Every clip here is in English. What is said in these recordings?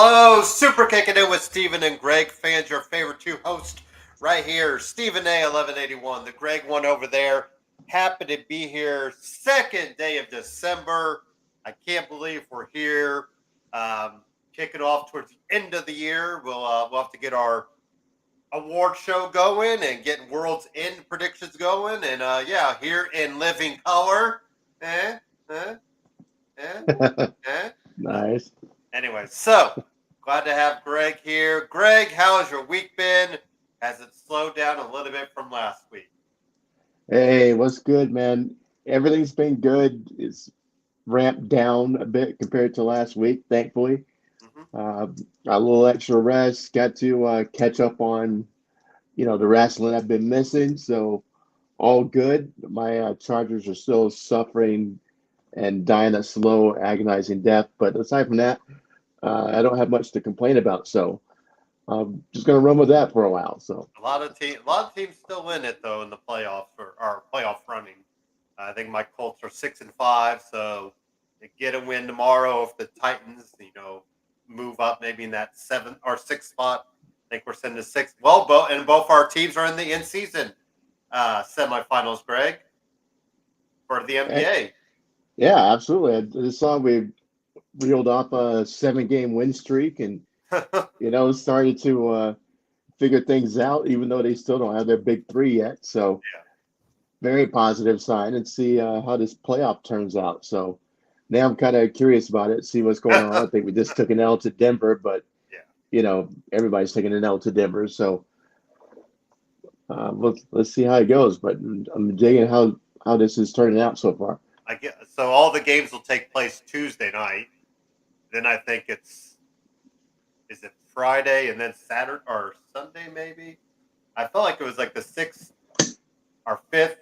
Hello, Super Kicking In with Stephen and Greg. Fans, your favorite two hosts right here. Stephen A. 1181, the Greg one over there. Happy to be here. Second day of December. I can't believe we're here. Kicking off towards the end of the year. We'll have to get our award show going and getting World's End predictions going. And here in living color. Eh, eh, eh, eh. Nice. Anyway, so glad to have Greg here. Greg, how has your week been? Has it slowed down a little bit from last week? Hey, what's good, man? Everything's been good. It's ramped down a bit compared to last week, thankfully. Got a little extra rest, got to catch up on, the wrestling I've been missing. So all good. My Chargers are still suffering and dying a slow, agonizing death. But aside from that, I don't have much to complain about. So I'm just going to run with that for a while. So A lot of teams still in it though in the playoffs or playoff running. I think my Colts are 6-5, so they get a win tomorrow. If the Titans, move up maybe in that 7th or 6th spot, I think we're sitting to 6th. Well, both our teams are in the in-season semifinals, Greg, for the NBA. yeah, absolutely. I just saw we reeled off a 7-game win streak and, started to figure things out, even though they still don't have their big three yet. So Yeah. very positive sign, and see how this playoff turns out. So now I'm kind of curious about it, see what's going on. I think we just took an L to Denver, but everybody's taking an L to Denver. So let's see how it goes. But I'm digging how this is turning out so far. I guess so. All the games will take place Tuesday night. Then I think is it Friday and then Saturday or Sunday maybe? I felt like it was like the 6th or 5th,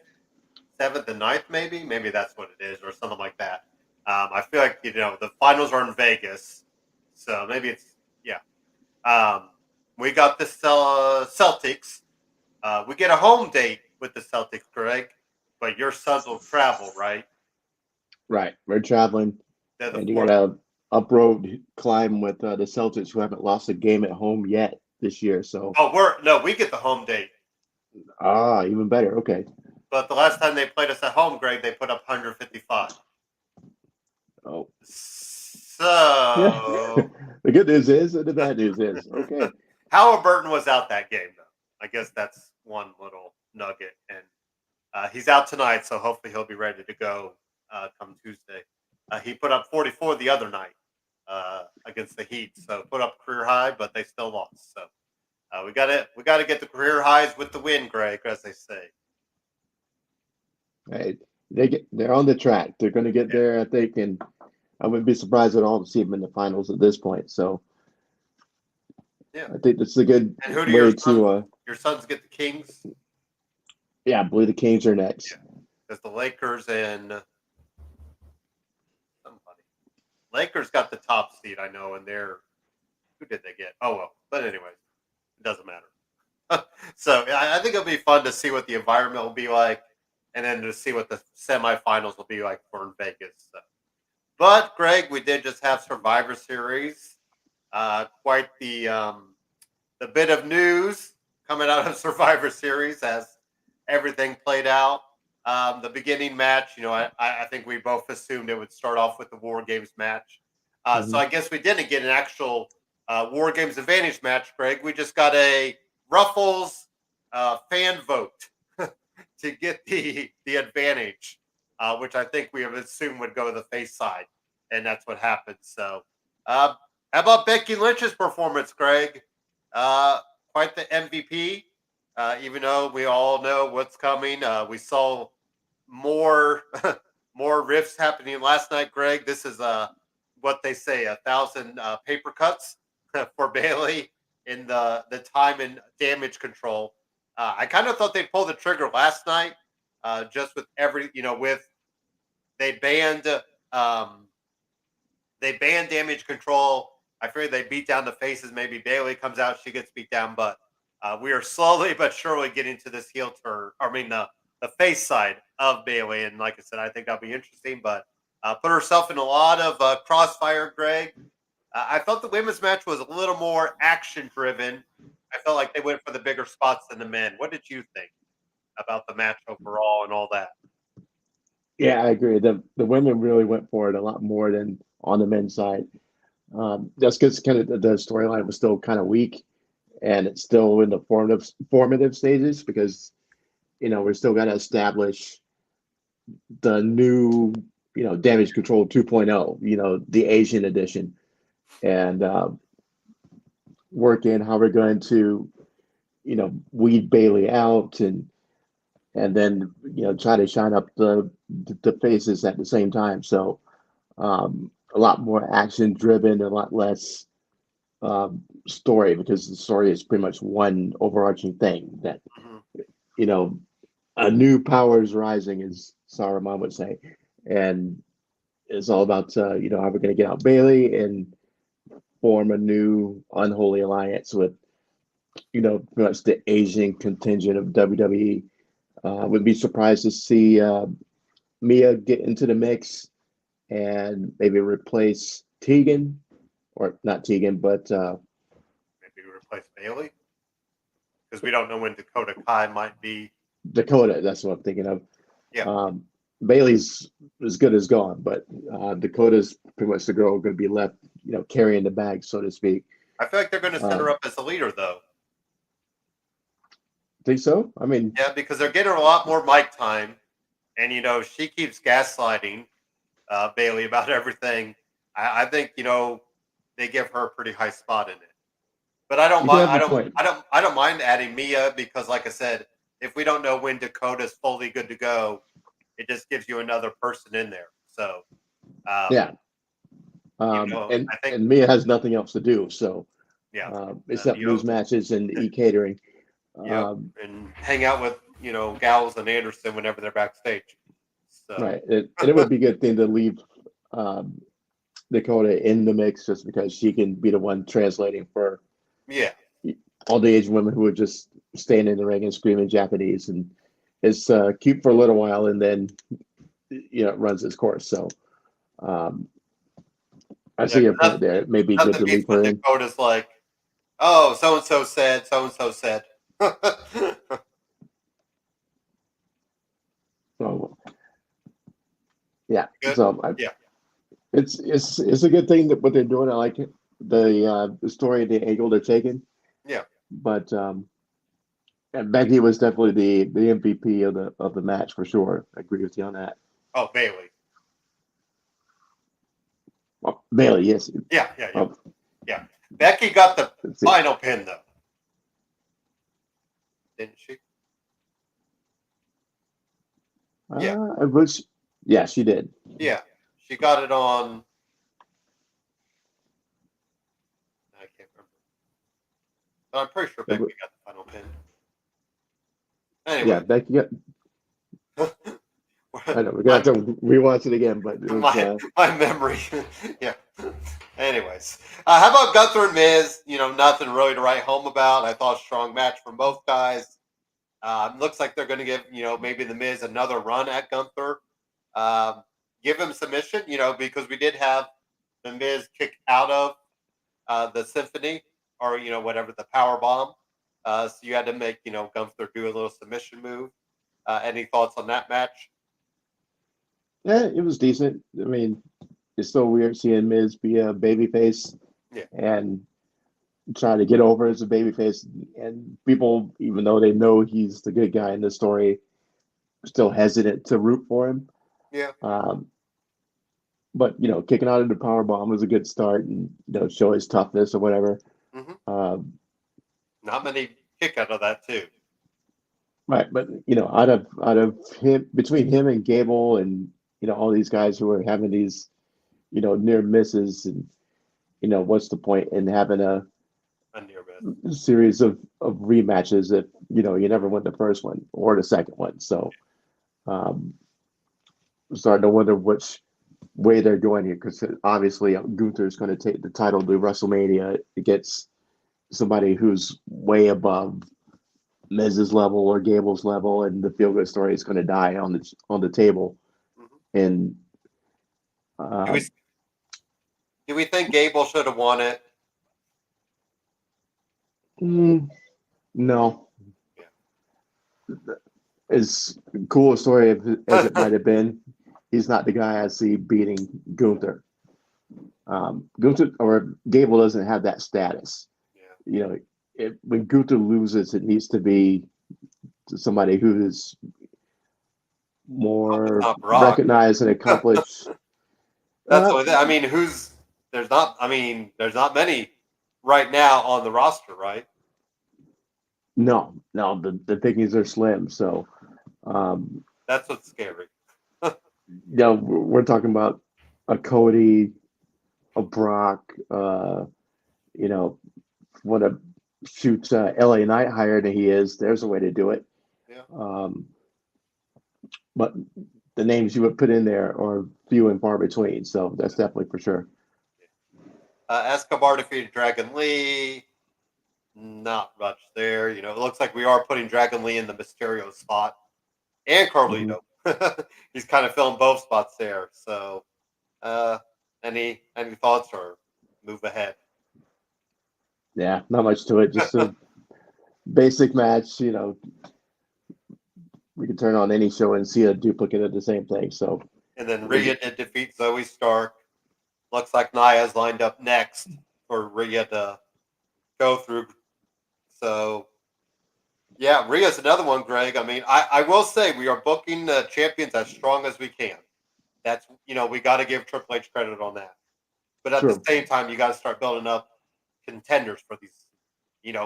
7th, and 9th maybe. Maybe that's what it is or something like that. I feel like the finals are in Vegas, so maybe it's we got the Celtics. We get a home date with the Celtics, Greg, but your Suns will travel, right? Right, we're traveling, They're the and you got fourth. to up-road climb with the Celtics, who haven't lost a game at home yet this year. So We get the home date. Even better. Okay. But the last time they played us at home, Greg, they put up 155. Oh. So The good news is, and the bad news is, okay. Halliburton was out that game, though. I guess that's one little nugget. And he's out tonight, so hopefully he'll be ready to go come Tuesday. He put up 44 the other night against the Heat, so put up career high, but they still lost. So we got to get the career highs with the win, Greg, as they say. Right. They're on the track. They're going to get there, I think, and I wouldn't be surprised at all to see them in the finals at this point. So I think this is a good and who do way your Suns get the Kings? Yeah, I believe the Kings are next. Because the Lakers and somebody. Lakers got the top seed, I know, and who did they get? Oh well. But anyways, it doesn't matter. So I think it'll be fun to see what the environment will be like, and then to see what the semifinals will be like for in Vegas. So. But Greg, we did just have Survivor Series. Quite the bit of news coming out of Survivor Series as everything played out. The beginning match, I think we both assumed it would start off with the War Games match. So I guess we didn't get an actual War Games Advantage match, Greg. We just got a Ruffles fan vote to get the advantage, which I think we have assumed would go to the face side, and that's what happened. So, how about Becky Lynch's performance, Greg? Quite the MVP. Even though we all know what's coming, we saw more more riffs happening last night, Greg. This is what they say, 1,000 paper cuts for Bailey in the time and damage control. I kind of thought they'd pull the trigger last night, just with they banned damage control. I figured they beat down the faces. Maybe Bailey comes out, she gets beat down, but we are slowly but surely getting to this heel turn. I mean, the face side of Bailey, and like I said, I think that'll be interesting. But put herself in a lot of crossfire, Greg. I felt the women's match was a little more action driven. I felt like they went for the bigger spots than the men. What did you think about the match overall and all that? Yeah, I agree. The women really went for it a lot more than on the men's side. Just because kind of the storyline was still kind of weak, and it's still in the formative stages because we're still got to establish the new damage control 2.0, the Asian edition, and work in how we're going to weed Bailey out and then try to shine up the faces at the same time. So a lot more action driven, a lot less story, because the story is pretty much one overarching thing that Mhm. you know a new power is rising, as Saruman would say, and it's all about how we're going to get out Bailey and form a new unholy alliance with pretty much the Asian contingent of WWE. Would be surprised to see Mia get into the mix and maybe replace Tegan, or not Tegan, but Maybe replace Bailey because we don't know when Dakota Kai might be. Dakota. That's what I'm thinking of. Yeah, Um, Bailey's as good as gone, but Dakota's pretty much the girl going to be left, carrying the bag, so to speak. I feel like they're going to set Uh, her up as a leader though. think so? I mean, Yeah, because they're getting her a lot more mic time, and she keeps gaslighting Bailey about everything. I think they give her a pretty high spot in it. But I don't you do mind. have a point. I don't mind adding Mia because, like I said, if we don't know when Dakota's fully good to go, it just gives you another person in there. So, um, Yeah. And I think, and Mia has nothing else to do, so yeah, except Mio, lose matches and eat catering. yep, Um, and hang out with Gals and Anderson whenever they're backstage. So, right. And it would be a good thing to leave um, Dakota in the mix, just because she can be the one translating for yeah, all the Asian women who are just staying in the ring and screaming Japanese. And it's cute for a little while, and then it runs its course. So um, I yeah. see your point there. It may be good Nothing to beats leave when her in. Dakota's like, "Oh, so and so said, so and so said." So yeah, Good. so Yeah. it's a good thing that what they're doing. I like it. The story, the angle they're taking. Yeah. But and Becky was definitely the MVP of the match for sure. I agree with you on that. Oh, Bailey. Well, Bailey, yes. Yeah, yeah, yeah, Oh, yeah. Becky got the let's see. final pin though, didn't she? Yeah, I wish. Yeah, she did. yeah. She got it on. I can't remember, but I'm pretty sure It Becky wa- got the final pin. yeah, Anyway, Becky got. I know we're gonna have to rewatch it again, but it was. my memory. Yeah. Anyways, how about Gunther and Miz? Nothing really to write home about. I thought a strong match from both guys. Looks like they're going to give maybe the Miz another run at Gunther. Give him submission, because we did have the Miz kick out of the Symphony, or whatever, the power bomb. So you had to make Gunther do a little submission move. Any thoughts on that match? Yeah, it was decent. I mean, it's so weird seeing Miz be a babyface Yeah. and try to get over as a babyface, and people, even though they know he's the good guy in the story, are still hesitant to root for him. Yeah. Um, but kicking out of the power bomb was a good start, and show his toughness or whatever. Hmm. Um, Not many kick out of that too. right, but out of him, between him and Gable, and all these guys who are having these near misses, and what's the point in having a A near miss. series of rematches if you never win the first one or the second one. So um, I'm starting to wonder which way they're going here, because obviously Gunther's going to take the title to WrestleMania against somebody who's way above Miz's level or Gable's level, and the feel good story is going to die on the table. Hmm. And Do uh, we Do we think Gable should have won it? No. Yeah. As cool a story as it might have been, he's not the guy I see beating Gunther. Gunther or Gable doesn't have that status. Yeah. When Gunther loses, it needs to be to somebody who is Hope it's more not Brock. recognized and accomplished. That's what I mean. There's not. I mean, there's not many right now on the roster, right? No, the pickings are slim. So, um, That's what's scary. we're talking about a Cody, a Brock, you know, want to shoot LA Knight higher than he is. There's a way to do it. Yeah. But the names you would put in there are few and far between. So that's definitely for sure. Escobar defeated Dragon Lee. Not much there. It looks like we are putting Dragon Lee in the Mysterio spot. And Carlito. Mm-hmm. He's kind of filling both spots there. So, any thoughts or move ahead? Yeah, not much to it. Just a basic match. We can turn on any show and see a duplicate of the same thing. So, and then Rhea did defeat Zoe Stark. Looks like Nia's lined up next for Rhea to go through. So, yeah, Rhea's another one, Greg. I mean, I will say we are booking the champions as strong as we can. That's, we got to give Triple H credit on that. But at the same time, you got to start building up contenders for these,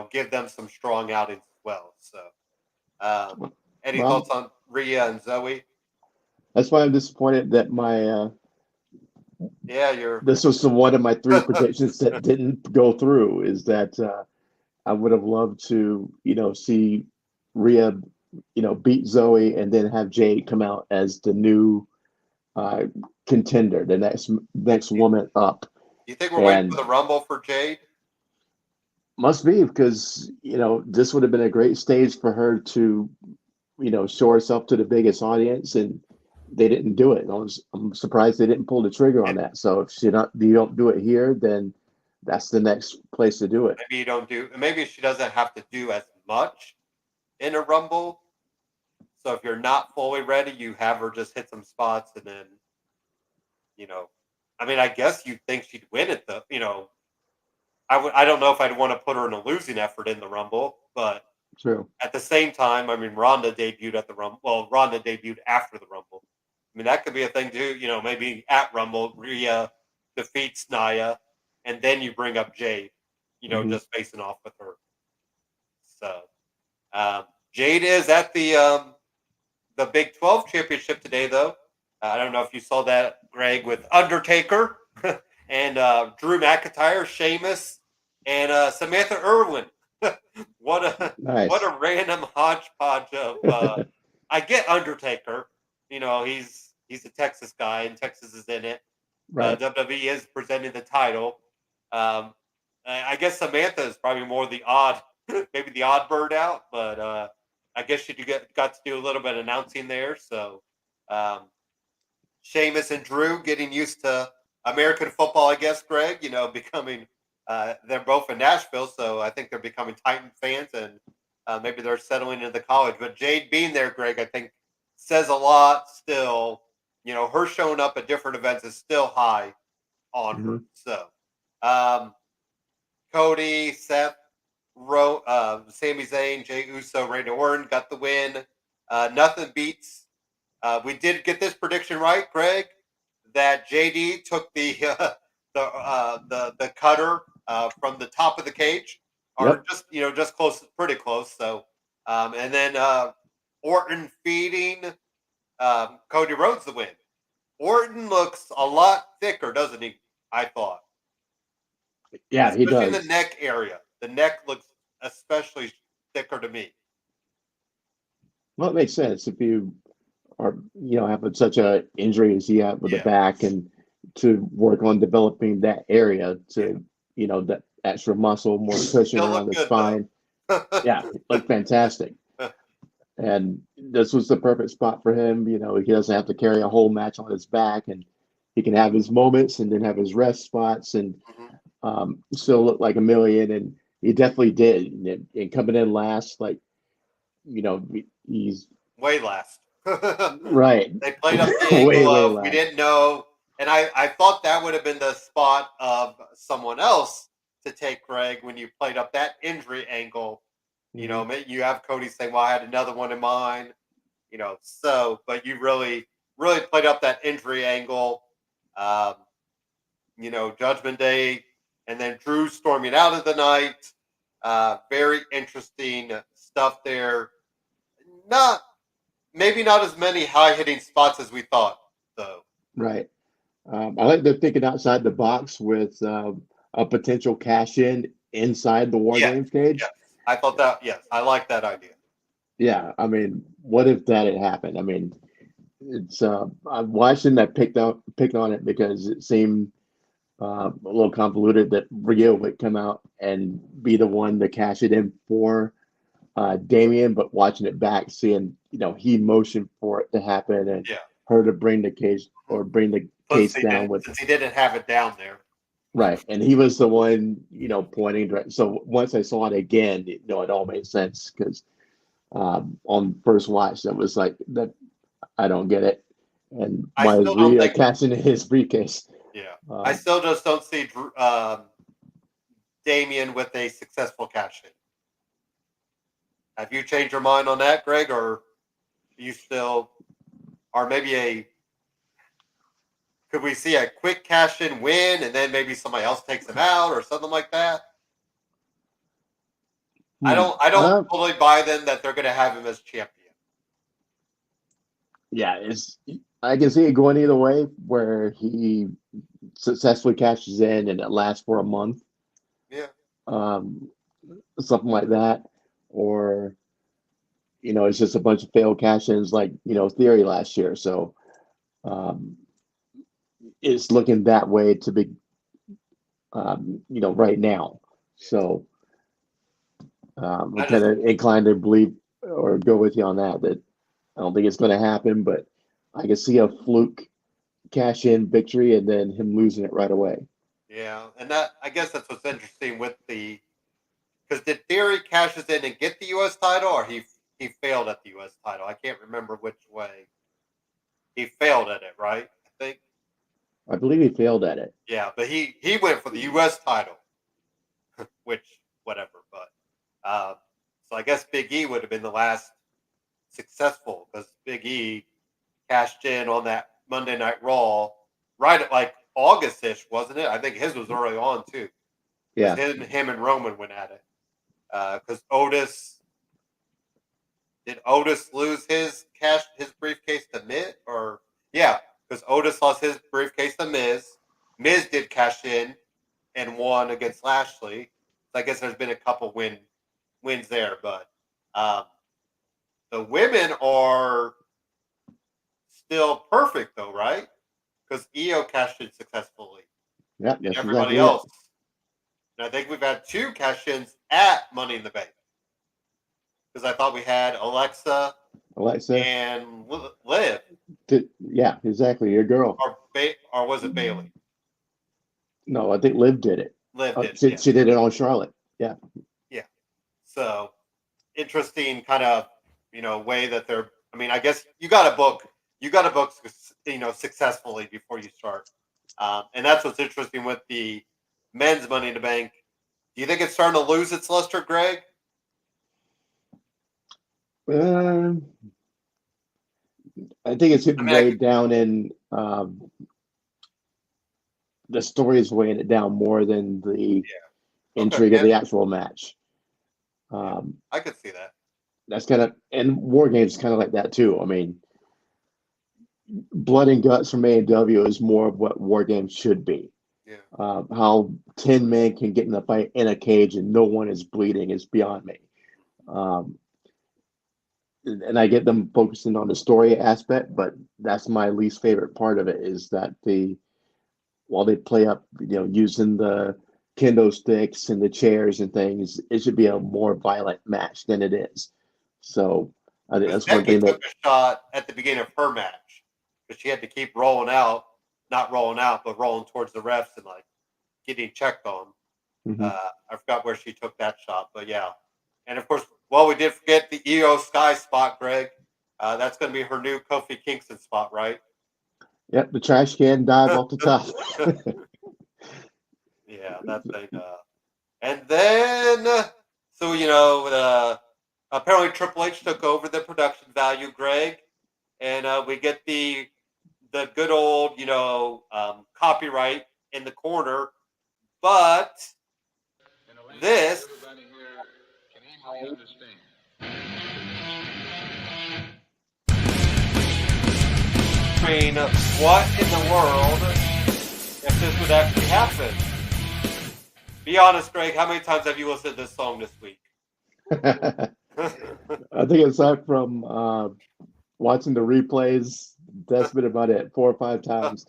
give them some strong outings as well. So, any thoughts on Rhea and Zoe? That's why I'm disappointed that my this was one of my 3 predictions that didn't go through. Is that I would have loved to, see Rhea, beat Zoe and then have Jade come out as the new contender, the next woman up. Do you think we're waiting for the Rumble for Jade? Must be, because this would have been a great stage for her to, show herself to the biggest audience, and they didn't do it. I'm surprised they didn't pull the trigger on that. So if you don't do it here, then that's the next place to do it. Maybe she doesn't have to do as much in a Rumble. So if you're not fully ready, you have her just hit some spots, and then, I mean, I guess you'd think she'd win it, though. I don't know if I'd want to put her in a losing effort in the Rumble, but true. At the same time, I mean, Ronda debuted at the Rumble. Well, Ronda debuted after the Rumble. I mean, that could be a thing too. Maybe at Rumble, Rhea defeats Nia, and then you bring up Jade. Just facing off with her. So, Jade is at the Big 12 championship today, though. I don't know if you saw that, Greg, with Undertaker and Drew McIntyre, Sheamus, and Samantha Irwin. What a random hodgepodge of. I get Undertaker. He's a Texas guy, and Texas is in it. Right. WWE is presenting the title. I guess Samantha is probably more the odd, maybe the odd bird out, but I guess she got to do a little bit of announcing there. So, Sheamus and Drew getting used to American football, I guess, Greg, becoming, they're both in Nashville, so I think they're becoming Titan fans, and maybe they're settling into the college. But Jade being there, Greg, I think says a lot still. Her showing up at different events is still high on her. So, Cody, Seth, Sami Zayn, Jey Uso, Randy Orton got the win. Nothing beats. We did get this prediction right, Greg, that JD took the cutter from the top of the cage, or just close, pretty close. So, and then Orton feeding Cody Rhodes the win. Orton looks a lot thicker, doesn't he? I thought. Yeah, especially he does. In the neck area. The neck looks especially thicker to me. Well, it makes sense if you are, having such a injury as he had with the back, and to work on developing that area to, that extra muscle, more cushion around the spine. Yeah, looked fantastic. And this was the perfect spot for him. He doesn't have to carry a whole match on his back, and he can have his moments and then have his rest spots and Mhm. still look like a million. And he definitely did. And coming in last, like, he's Way last. right. They played up the Way, angle way of we last. didn't know, and I thought that would have been the spot of someone else to take Greg when you played up that injury angle. Mhm. You have Cody saying, "Well, I had another one in mind." So but you really played up that injury angle. Um, Judgment Day, and then Drew storming out of the night. Very interesting stuff there. Not maybe not as many high hitting spots as we thought, though. Right. I like they're thinking outside the box with a potential cash in inside the War Yes, Games cage. yes. I thought that. Yes, I like that idea. Yeah, I mean, what if that had happened? I mean, it's I'm watching that picked on it because it seemed a little convoluted that Rio would come out and be the one to cash it in for Damien, but watching it back, seeing he motioned for it to happen and Yeah. her to bring the cage Mhm. or bring the Plus, case down with since he didn't have it down there. right, and he was the one pointing direct. So once I saw it again, it all made sense because on first watch, that was like that. I don't get it. And I why is still don't Rio think. cashing in his briefcase? Yeah, I Uh, still just don't see Damien with a successful cash in. Have you changed your mind on that, Greg, or you still, or maybe a could we see a quick cash in win and then maybe somebody else takes him out or something like that? hmm. I don't totally buy them that they're going to have him as champion. Yeah, I can see it going either way, where he successfully cashes in and it lasts for a month, Yeah, um, something like that, or it's just a bunch of failed cash-ins like Theory last year. So um, it's looking that way to be right now. yeah. So I'm I kind just of inclined to believe or go with you on that. That I don't think it's going to happen, but I can see a fluke cash in victory and then him losing it right away. yeah, and that I guess that's what's interesting with the because did Theory cashes in and get the U.S. title, or he failed at the U.S. title? I can't remember which way he failed at it. Right? I think I believe he failed at it. yeah, but he went for the U.S. title, which whatever. But so I guess Big E would have been the last successful because Big E cashed in on that Monday Night Raw right at like August-ish, wasn't it? I think his was early on too because Yeah, him and Roman went at it. Because Otis lose his briefcase to Miz or yeah, because Otis lost his briefcase to Miz. Miz did cash in and won against Lashley. So I guess there's been a couple wins there, but um, the women are still perfect though, right? Because EO cashed in successfully, yeah, and that's everybody exactly it. else. And I think we've had two cash ins at Money in the Bank because I thought we had Alexa Alexa, and Liv, yeah, exactly. Your girl. or was it Bailey? No, I think Liv did it. Liv did, She, yeah, she did it on Charlotte. Yeah, yeah. So interesting kind of way that they're. I mean, I guess you got to book successfully before you start, and that's what's interesting with the men's Money in the Bank. Do you think it's starting to lose its luster, Greg? um, I think it's I hitting mean, I way could, down in the story is weighing it down more than the yeah, okay, intrigue of yeah, the actual match. yeah, Um, I could see that. that's kind of and War Games kind of like that too. I mean, blood and guts from AEW is more of what War Games should be. Yeah, How 10 men can get in a fight in a cage and no one is bleeding is beyond me. Um, and I get them focusing on the story aspect, but that's my least favorite part of it is that while they play up, using the kendo sticks and the chairs and things, it should be a more violent match than it is. So I think because that's one Becky thing that took a shot at the beginning of her match because she had to keep rolling out. not rolling out, but rolling towards the refs and like getting checked on. Mm-hmm. I forgot where she took that shot, but yeah. And of course, well, we did forget the EO Sky spot, Greg. That's going to be her new Kofi Kingston spot, right? Yep, the trash can dive off the top. Yeah, that thing. And then, so apparently Triple H took over the production value, Greg, and we get the good old copyright in the corner, but this. I mean, what in the world if this would actually happen? Be honest, Greg, how many times have you listened to this song this week? I think aside from watching the replays, that's been about it, 4 or 5 times.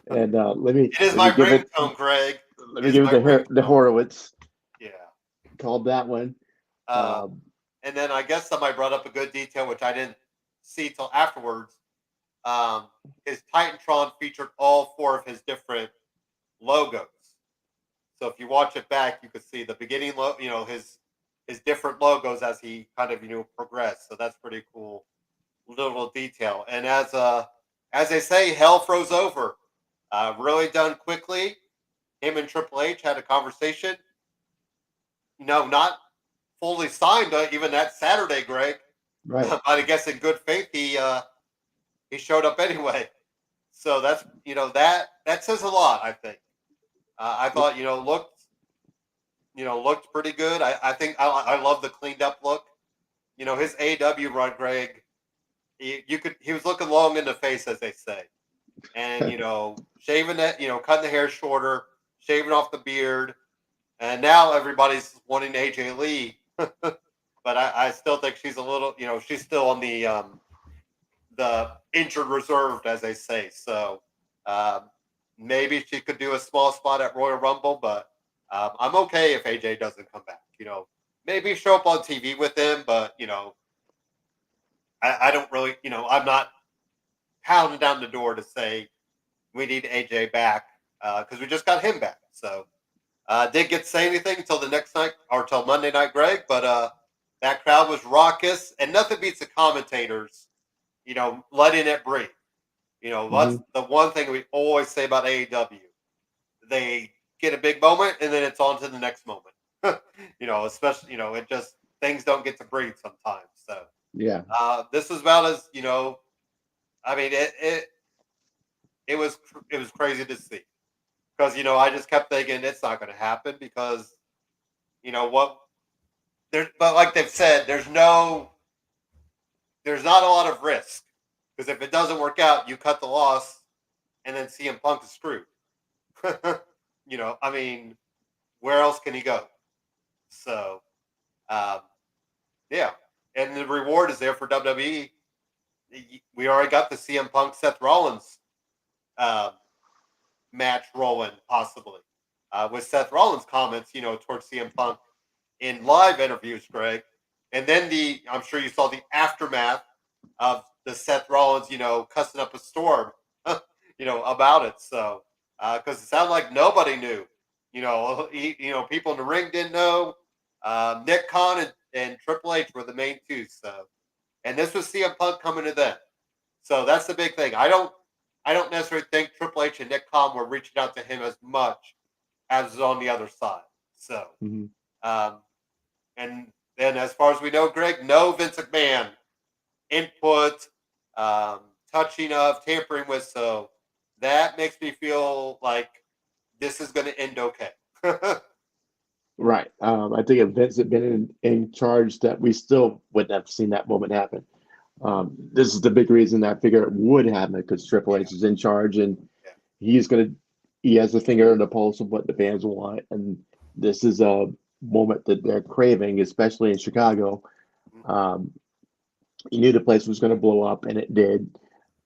And it is my ringtone, Greg. Let me give it the Horowitz. Yeah. Called that one. And then I guess somebody brought up a good detail, which I didn't see till afterwards. His Titantron featured all 4 of his different logos. So if you watch it back, you could see the beginning, his different logos as he kind of progressed. So that's pretty cool little detail. And as they say, hell froze over. Really done quickly. Him and Triple H had a conversation. No, not fully signed even that Saturday, Greg. Right. But I guess in good faith he showed up anyway. So that's that says a lot, I think. I thought looked pretty good. I think I love the cleaned up look. His AW run, Greg. He was looking long in the face, as they say, and shaving it, cutting the hair shorter, shaving off the beard, and now everybody's wanting AJ Lee. But I still think she's a little, she's still on the injured reserve, as they say. So maybe she could do a small spot at Royal Rumble, but I'm okay if AJ doesn't come back. Maybe show up on TV with him, but I don't really, I'm not pounding down the door to say we need AJ back because we just got him back. So didn't get to say anything until the next night or till Monday night, Greg. But that crowd was raucous, and nothing beats the commentators, letting it breathe. That's the one thing we always say about AEW. They get a big moment, and then it's on to the next moment. Especially, it just, things don't get to breathe sometimes. So, yeah. This was about as, I mean, it was crazy to see. Because, I just kept thinking it's not going to happen because, but like they've said, there's not a lot of risk. Because if it doesn't work out, you cut the loss, and then CM Punk is screwed. I mean, where else can he go? So, yeah. And the reward is there for WWE. We already got the CM Punk Seth Rollins match rolling, possibly. With Seth Rollins' comments, towards CM Punk in live interviews, Greg. And then I'm sure you saw the aftermath of the Seth Rollins, cussing up a storm, about it. So, because it sounded like nobody knew, people in the ring didn't know. Nick Khan and Triple H were the main two. So, and this was CM Punk coming to them. So that's the big thing. I don't necessarily think Triple H and Nick Khan were reaching out to him as much as on the other side. So, and then as far as we know, Greg, no Vince McMahon input, touching of, tampering with. So that makes me feel like this is going to end okay. Right. I think if Vince had been in charge, that we still wouldn't have seen that moment happen. This is the big reason I figure it would happen because Triple H is in charge and he has the finger on the pulse of what the fans want. And this is a moment that they're craving, especially in Chicago. You knew the place was going to blow up, and it did.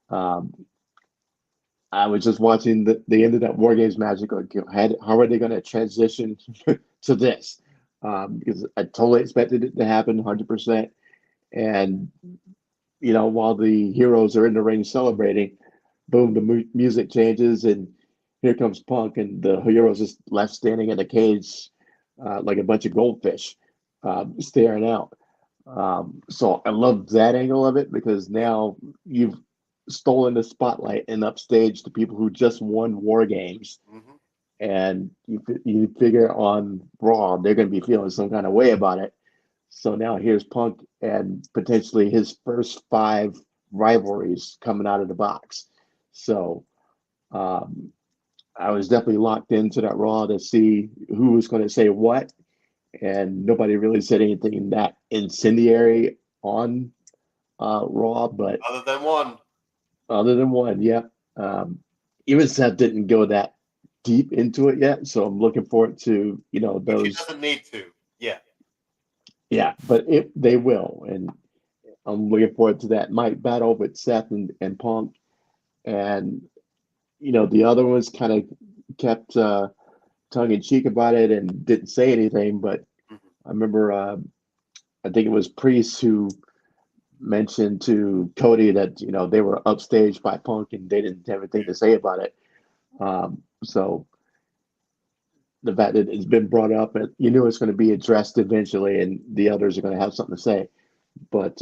I was just watching the end of that War Games match. How are they going to transition to this? Because I totally expected it to happen 100%. And, while the heroes are in the ring celebrating, boom, the music changes, and here comes Punk, and the heroes just left standing in a cage like a bunch of goldfish staring out. So I love that angle of it because now you've stolen the spotlight and upstaged the people who just won War Games, Hmm. and you figure on Raw they're going to be feeling some kind of way about it. So now here's Punk and potentially his first five rivalries coming out of the box. So um, I was definitely locked into that Raw to see who was going to say what, and nobody really said anything that incendiary on Raw, but Other than one, other than one, yeah. Um, even Seth didn't go that deep into it yet, so I'm looking forward to which he those. doesn't need to. Yeah. Yeah, but they will, and I'm looking forward to that Mike battle with Seth and Punk, and the other ones kind of kept tongue in cheek about it and didn't say anything. But Hmm. I remember, I think it was Priest who mentioned to Cody that they were upstaged by Punk and they didn't have anything to say about it. So the fact that it's been brought up, and you knew it's going to be addressed eventually, and the others are going to have something to say. But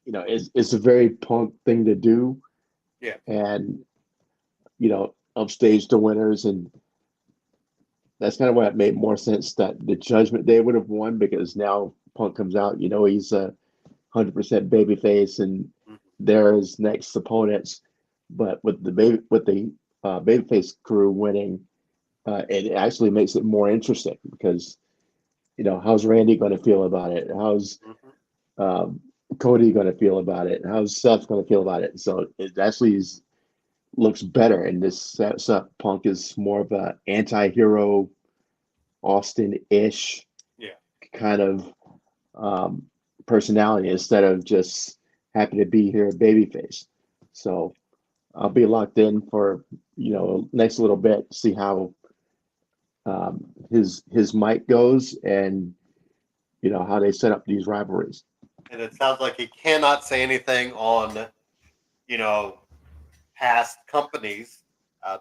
it's a very Punk thing to do, Yeah. and upstage the winners, and that's kind of why it made more sense that the Judgment Day would have won because now Punk comes out, he's a 100% babyface, and Hmm. they're his next opponents. But with the babyface crew winning, it actually makes it more interesting because how's Randy going to feel about it? How's Hmm. um, Cody going to feel about it? How's Seth going to feel about it? So it actually looks better, and this sets up Punk is more of a anti-hero Austin-ish Yeah. kind of um, personality instead of just happy to be here, babyface. So I'll be locked in for next little bit, see how his mic goes, and how they set up these rivalries. And it sounds like he cannot say anything on, you know, past companies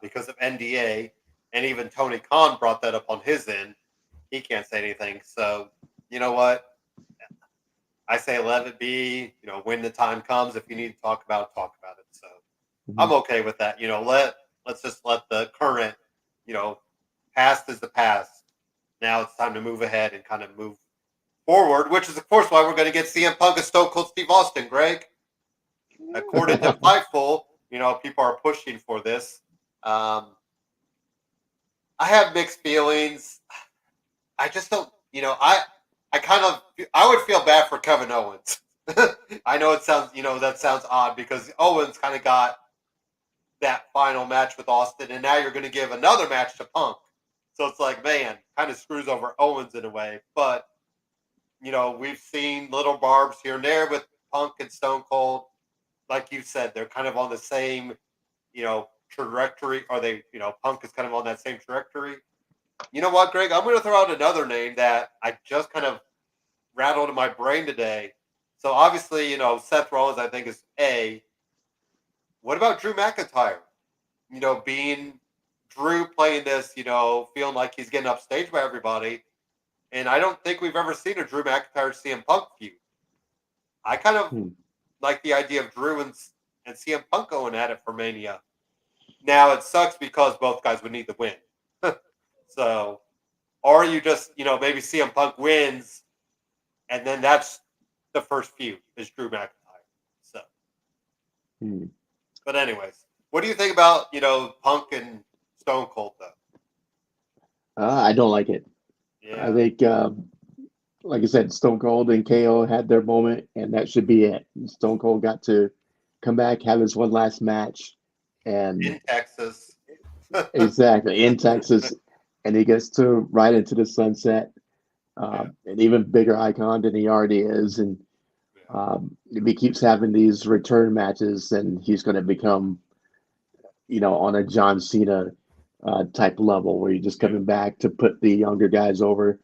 because of NDA. And even Tony Khan brought that up on his end. He can't say anything. So, you know what? I say let it be. When the time comes, if you need to talk about it. So I'm Mhm. okay with that. Let's just let the current, you know, past is the past. Now it's time to move ahead and kind of move forward, which is of course why we're going to get CM Punk and Stone Cold Steve Austin, Greg. According to Fightful, people are pushing for this. Um, I have mixed feelings. I just don't, I would feel bad for Kevin Owens. I know it sounds, that sounds odd because Owens kind of got that final match with Austin, and now you're going to give another match to Punk. So it's like, man, kind of screws over Owens in a way. But we've seen little barbs here and there with Punk and Stone Cold. Like you said, they're kind of on the same, trajectory. Or Punk is kind of on that same trajectory. You know what, Greg? I'm going to throw out another name that I just kind of rattled in my brain today. So obviously, Seth Rollins, I think, is A. What about Drew McIntyre? Being Drew playing this, feeling like he's getting upstaged by everybody. And I don't think we've ever seen a Drew McIntyre CM Punk feud. I kind of Hmm. like the idea of Drew and CM Punk going at it for Mania. Now it sucks because both guys would need the win. So, or you just, maybe CM Punk wins and then that's the first feud is Drew McIntyre. So, Hmm. but anyways, what do you think about, Punk and Stone Cold though? I don't like it. I Yeah. think, like I said, Stone Cold and KO had their moment, and that should be it. Stone Cold got to come back, have his one last match, and In Texas. exactly in Texas, and he gets to ride into the sunset, Yeah. an even bigger icon than he already is. And Yeah. if he keeps having these return matches, then he's going to become, on a John Cena type level where you're just Yeah. coming back to put the younger guys over.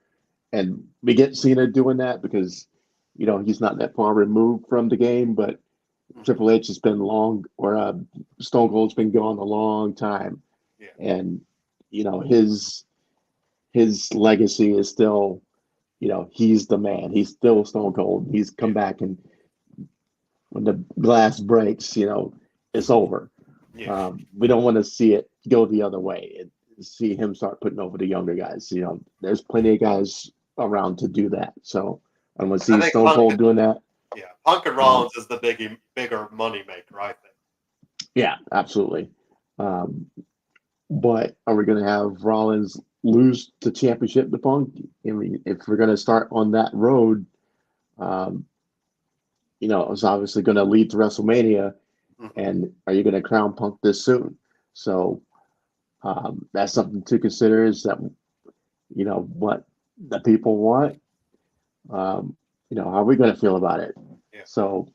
And we get Cena doing that because, he's not that far removed from the game, but Triple H has been long, or Stone Cold's been gone a long time, Yeah. and his legacy is still, he's the man. He's still Stone Cold. He's come back, and when the glass breaks, it's over. Yeah. We don't want to see it go the other way. See him start putting over the younger guys. There's plenty of guys around to do that. So I want to I see think Stone Cold doing that. Yeah, Punk and Rollins is the bigger money maker, I think. Yeah, absolutely. But are we going to have Rollins lose the championship to Punk? I mean, if we're going to start on that road, it's obviously going to lead to WrestleMania. Mm-hmm. And are you going to crown Punk this soon? So that's something to consider, is that, what the people want. How are we going to feel about it? Yeah. So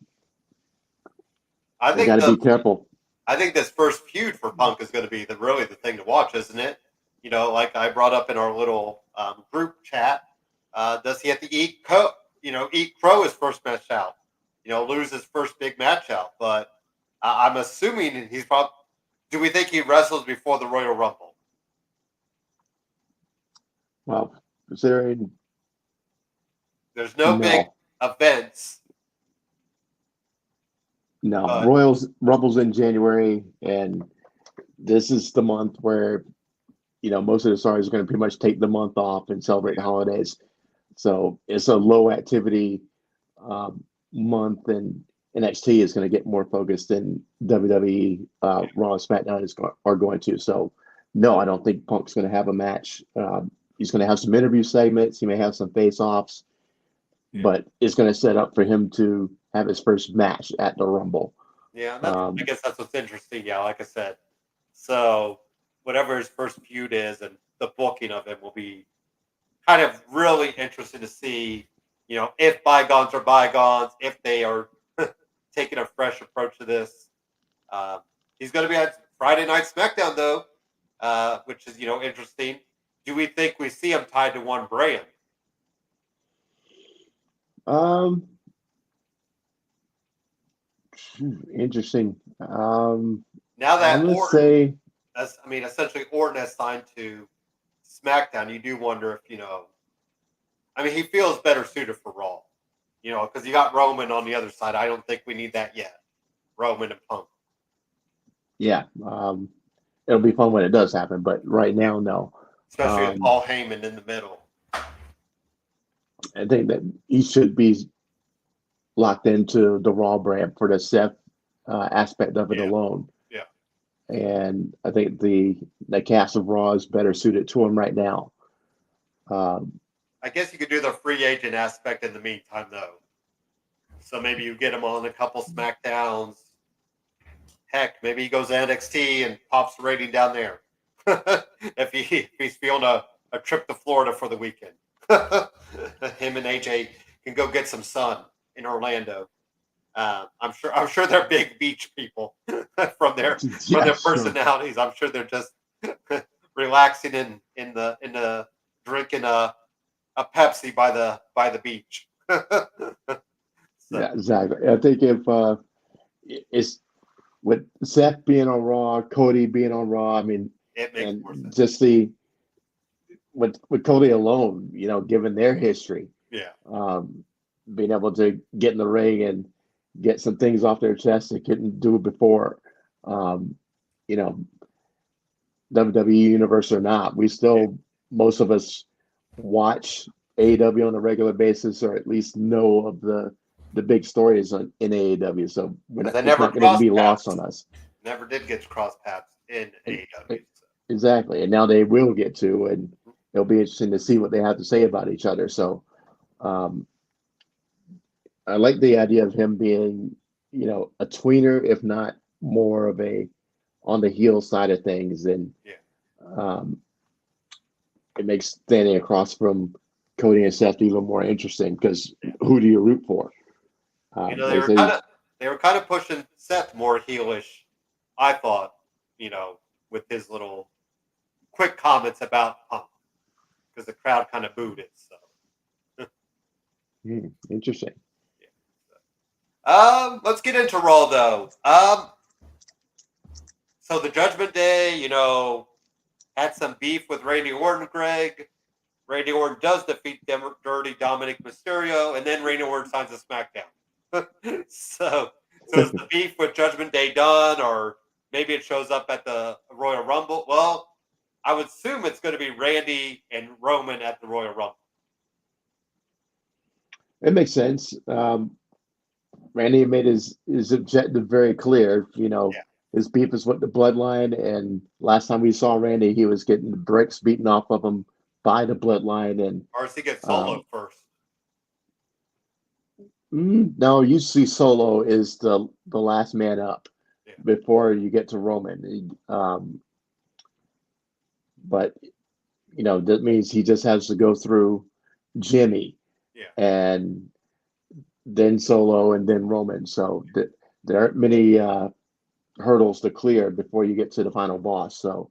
I we think got to be careful. I think this first feud for Punk is going to be really the thing to watch, isn't it? Like I brought up in our little group chat, does he have to eat crow his first match out? Lose his first big match out. But I'm assuming he's probably. Do we think he wrestles before the Royal Rumble? Well, considering There's no big events. No, Rumble's in January, and this is the month where most of the stars are going to pretty much take the month off and celebrate the holidays. So it's a low activity month, and NXT is going to get more focused than WWE, Raw, and SmackDown are going to. So no, I don't think Punk's going to have a match. He's going to have some interview segments. He may have some face-offs, but it's going to set up for him to have his first match at the Rumble. Yeah, I guess that's what's interesting. Yeah, like I said, so whatever his first feud is, and the booking of it will be kind of really interesting to see. If bygones are bygones, if they are taking a fresh approach to this. He's going to be at Friday Night SmackDown though, which is interesting. Do we think we see him tied to one brand? Interesting. Now that I'm gonna Orton, say, essentially Orton has signed to SmackDown, you do wonder if he feels better suited for Raw, because you got Roman on the other side. I don't think we need that yet. Roman and Punk. yeah. It'll be fun when it does happen, but right now, no. Especially with Paul Heyman in the middle. I think that he should be locked into the Raw brand for the Seth aspect of it alone. Yeah. And I think the cast of Raw is better suited to him right now. I guess you could do the free agent aspect in the meantime, though. So maybe you get him on a couple SmackDowns. Heck, maybe he goes to NXT and pops the rating down there. if he's feeling a trip to Florida for the weekend. Him and AJ can go get some sun in Orlando. I'm sure they're big beach people from their personalities. Sure. I'm sure they're just relaxing in the drinking a Pepsi by the beach. Yeah, exactly. I think if it's with Seth being on Raw, Cody being on Raw, it makes more sense. Just with Cody alone, given their history, being able to get in the ring and get some things off their chest they couldn't do before, WWE universe or not, we still, most of us watch AEW on a regular basis, or at least know of the big stories in AEW. So it's not going to be lost on us. Never did get to cross paths in AEW. Exactly. And now they will get to, and it'll be interesting to see what they have to say about each other. So I like the idea of him being, a tweener, if not more of a on the heel side of things. And it makes standing across from Cody and Seth even more interesting, because who do you root for? They were kind of pushing Seth more heelish, I thought, with his little quick comments about Punk, because the crowd kind of booed it. So interesting. Let's get into Raw though. So the Judgment Day, had some beef with Randy Orton, Greg. Randy Orton does defeat Dirty Dominic Mysterio, and then Randy Orton signs a SmackDown. so is the beef with Judgment Day done, or maybe it shows up at the Royal Rumble? Well, I would assume it's going to be Randy and Roman at the Royal Rumble. It makes sense. Randy made his objective very clear. His beef is with the bloodline, and last time we saw Randy, he was getting the bricks beaten off of him by the bloodline. And or does he get Solo first? No, usually Solo is the last man up before you get to Roman. But that means he just has to go through Jimmy, and then Solo, and then Roman. So there aren't many hurdles to clear before you get to the final boss. So,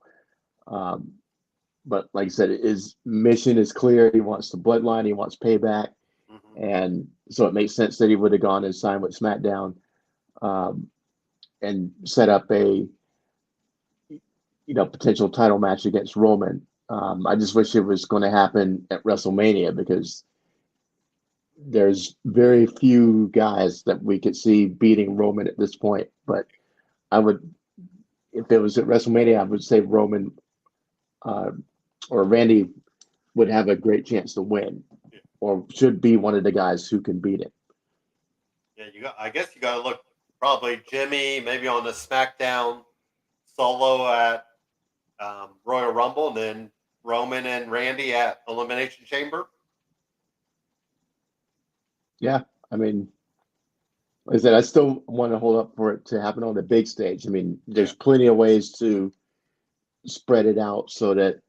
but like I said, his mission is clear. He wants the bloodline. He wants payback. And so it makes sense that he would have gone and signed with SmackDown, and set up a potential title match against Roman. I just wish it was going to happen at WrestleMania, because there's very few guys that we could see beating Roman at this point. But if it was at WrestleMania, I would say Roman or Randy would have a great chance to win, or should be one of the guys who can beat him. Yeah, I guess you got to look probably Jimmy maybe on the SmackDown, Solo at Royal Rumble, and then Roman and Randy at Elimination Chamber. Yeah, I mean, like I said, I still want to hold up for it to happen on the big stage. I mean, there's plenty of ways to spread it out so that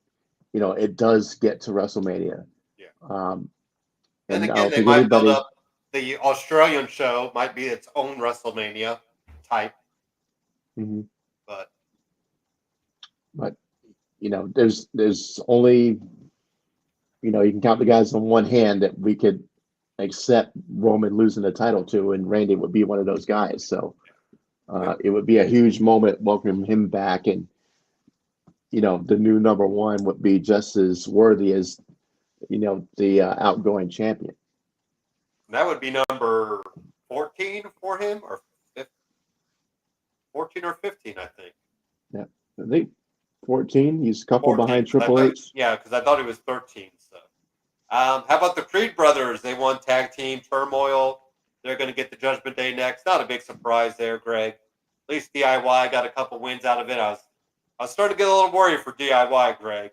it does get to WrestleMania. And I again, don't they think might anybody. build up the Australian show, might be its own WrestleMania type. But there's only you can count the guys on one hand that we could accept Roman losing the title to, and Randy would be one of those guys. So it would be a huge moment welcoming him back, and the new number one would be just as worthy as the outgoing champion. That would be number 14 for him, or 14 or 15, I think. Yeah, I think 14. He's a couple 14, behind Triple H. Yeah, because I thought he was 13. So, how about the Creed brothers? They won tag team turmoil. They're going to get the Judgment Day next. Not a big surprise there, Greg. At least DIY got a couple wins out of it. I was starting to get a little worried for DIY, Greg.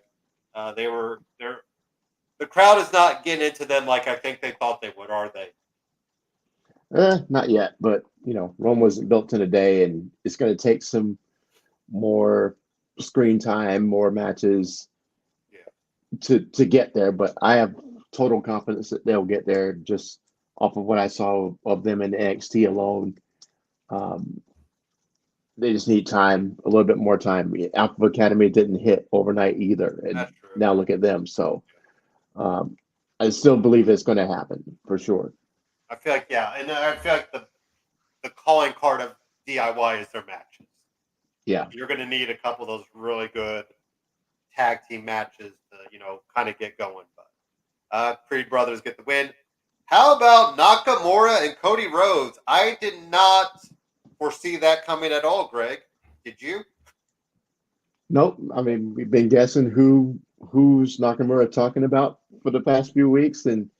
The crowd is not getting into them like I think they thought they would, are they? Not yet, but Rome wasn't built in a day, and it's going to take some more screen time, more matches to get there. But I have total confidence that they'll get there, just off of what I saw of them in NXT alone. They just need time, a little bit more time. Alpha Academy didn't hit overnight either, and now look at them. So I still believe it's going to happen for sure. I feel like, and I feel like the calling card of DIY is their matches. Yeah, you're going to need a couple of those really good tag team matches to kind of get going. But Creed brothers get the win. How about Nakamura and Cody Rhodes? I did not foresee that coming at all, Greg. Did you? Nope. I mean, we've been guessing who's Nakamura talking about for the past few weeks, and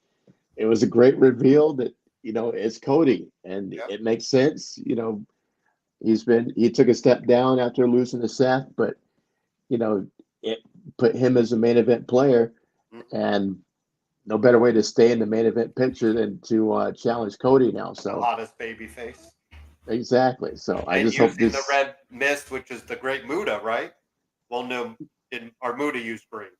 it was a great reveal that it's Cody, and it makes sense. He took a step down after losing to Seth, but it put him as a main event player, and no better way to stay in the main event picture than to challenge Cody now. So the hottest baby face. Exactly. So I just hope hope this. The red mist, which is the Great Muda, right? Well, no, our Muda used green.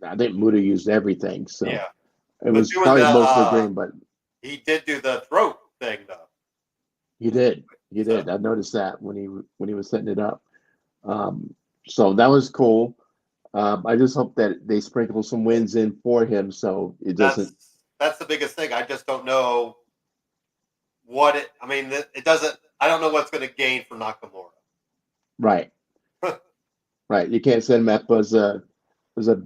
I think Muda used everything, so it was doing probably mostly green. But he did do the throat thing, though. He did. I noticed that when he was setting it up. So that was cool. I just hope that they sprinkle some wins in for him, so it doesn't. That's the biggest thing. I just don't know I mean, it doesn't. I don't know what's going to gain for Nakamura. Right. Right. You can't set him up as a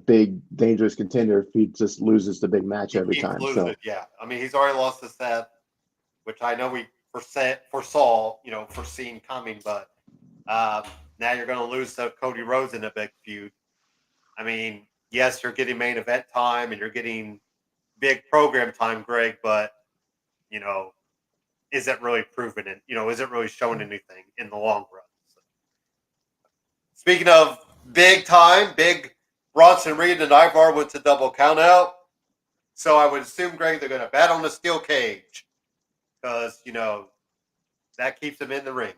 big dangerous contender if he just loses the big match He every keeps time. losing. So Yeah, I mean, he's already lost to Seth, which I know we foresaw, foreseen coming, but now you're going to lose to Cody Rhodes in a big feud. I mean, yes, you're getting main event time and you're getting big program time, Greg, but you know, is it really proven it? Is it really showing anything in the long run? So, speaking of big time, big Bronson Reed and Ivar went to double count out. So I would assume, Greg, they're going to bat on the steel cage because, that keeps them in the ring.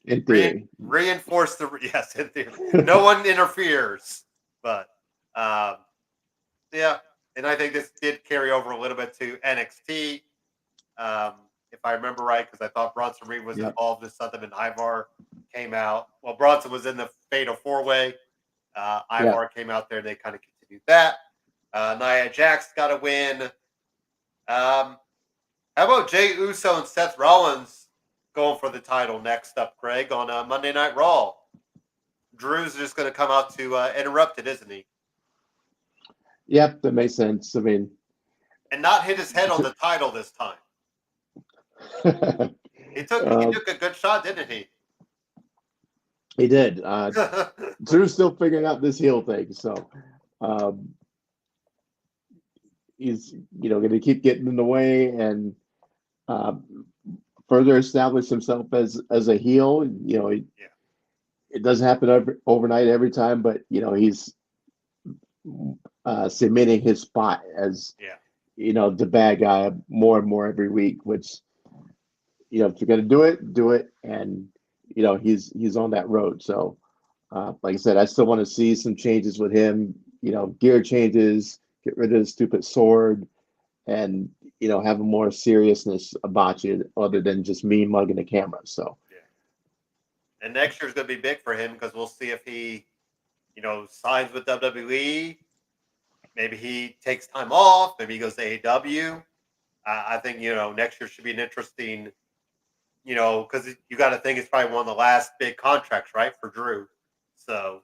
in theory. Reinforce the, yes, in theory. No one interferes. But, yeah. And I think this did carry over a little bit to NXT. If I remember right, because I thought Bronson Reed was involved in something and Ivar came out. Well, Bronson was in the Fatal 4-Way. Ivar came out there and they kind of continued that. Nia Jax got a win. How about Jey Uso and Seth Rollins going for the title next up, Craig, on Monday Night Raw? Drew's just going to come out to interrupt it, isn't he? Yep, that makes sense. I mean, and not hit his head on the title this time. He took a good shot, didn't he? He did. Drew's still figuring out this heel thing, so he's going to keep getting in the way and further establish himself as a heel. It doesn't happen overnight every time, but he's cementing his spot as the bad guy more and more every week. Which if you're going to do it, and he's on that road. So, like I said, I still want to see some changes with him. Gear changes, get rid of the stupid sword, and have a more seriousness about you other than just me mugging the camera. So, and next year's going to be big for him because we'll see if he, signs with WWE. Maybe he takes time off. Maybe he goes to AEW. I think next year should be an interesting. Because you got to think it's probably one of the last big contracts, right, for Drew. So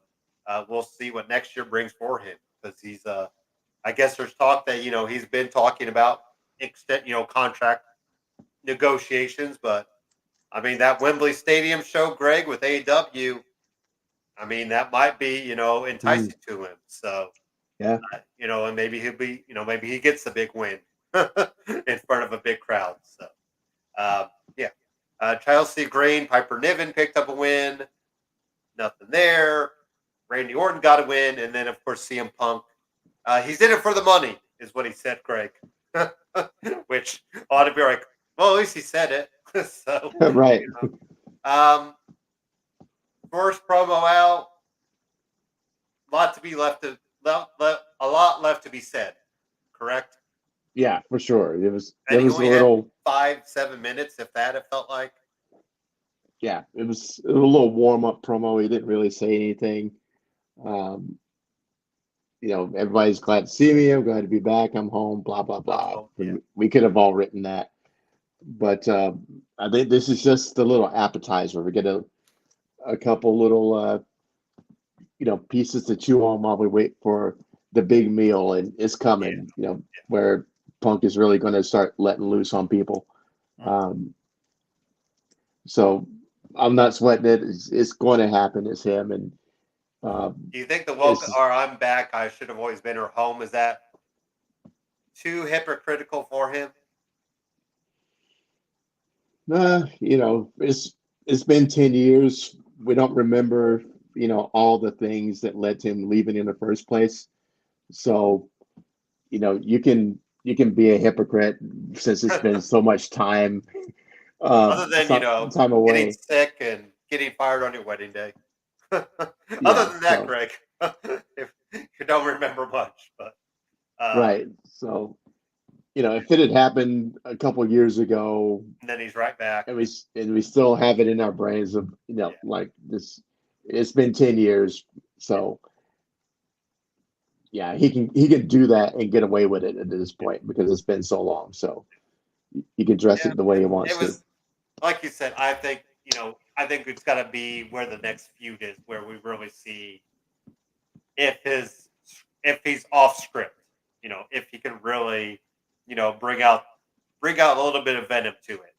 we'll see what next year brings for him because he's. I guess there's talk that he's been talking about contract negotiations, but I mean that Wembley Stadium show, Greg, with AEW. I mean that might be enticing to him. So and maybe he'll be maybe he gets the big win in front of a big crowd. So Chelsea Green, Piper Niven picked up a win. Nothing there. Randy Orton got a win, and then of course CM Punk. He's in it for the money, is what he said, Greg. Which ought to be like, well, at least he said it. So right. First promo out. A lot left to be said. Correct. Yeah, for sure. It was a little 5-7 minutes, if that. It felt like. Yeah, it was a little warm up promo. He didn't really say anything. Everybody's glad to see me. I'm glad to be back. I'm home. Blah blah blah. We could have all written that, but I think this is just a little appetizer. We get a couple little pieces to chew on while we wait for the big meal, and it's coming. Where Punk is really going to start letting loose on people. So I'm not sweating it. It's going to happen. It's him. And do you think the welcome or I'm back, I should have always been her home, is that too hypocritical for him? It's been 10 years. We don't remember, all the things that led to him leaving in the first place. So, you can be a hypocrite since it's been so much time. Other than, time away. Getting sick and getting fired on your wedding day. Other than that, Greg, if you don't remember much, but right. So, if it had happened a couple of years ago, and then he's right back, and we still have it in our brains of like this. It's been 10 years, so yeah, he can do that and get away with it at this point because it's been so long. So he can dress Yeah, it the way he it wants to. was like you said. I think it's got to be where the next feud is, where we really see if he's off script. If he can really, bring out a little bit of venom to it.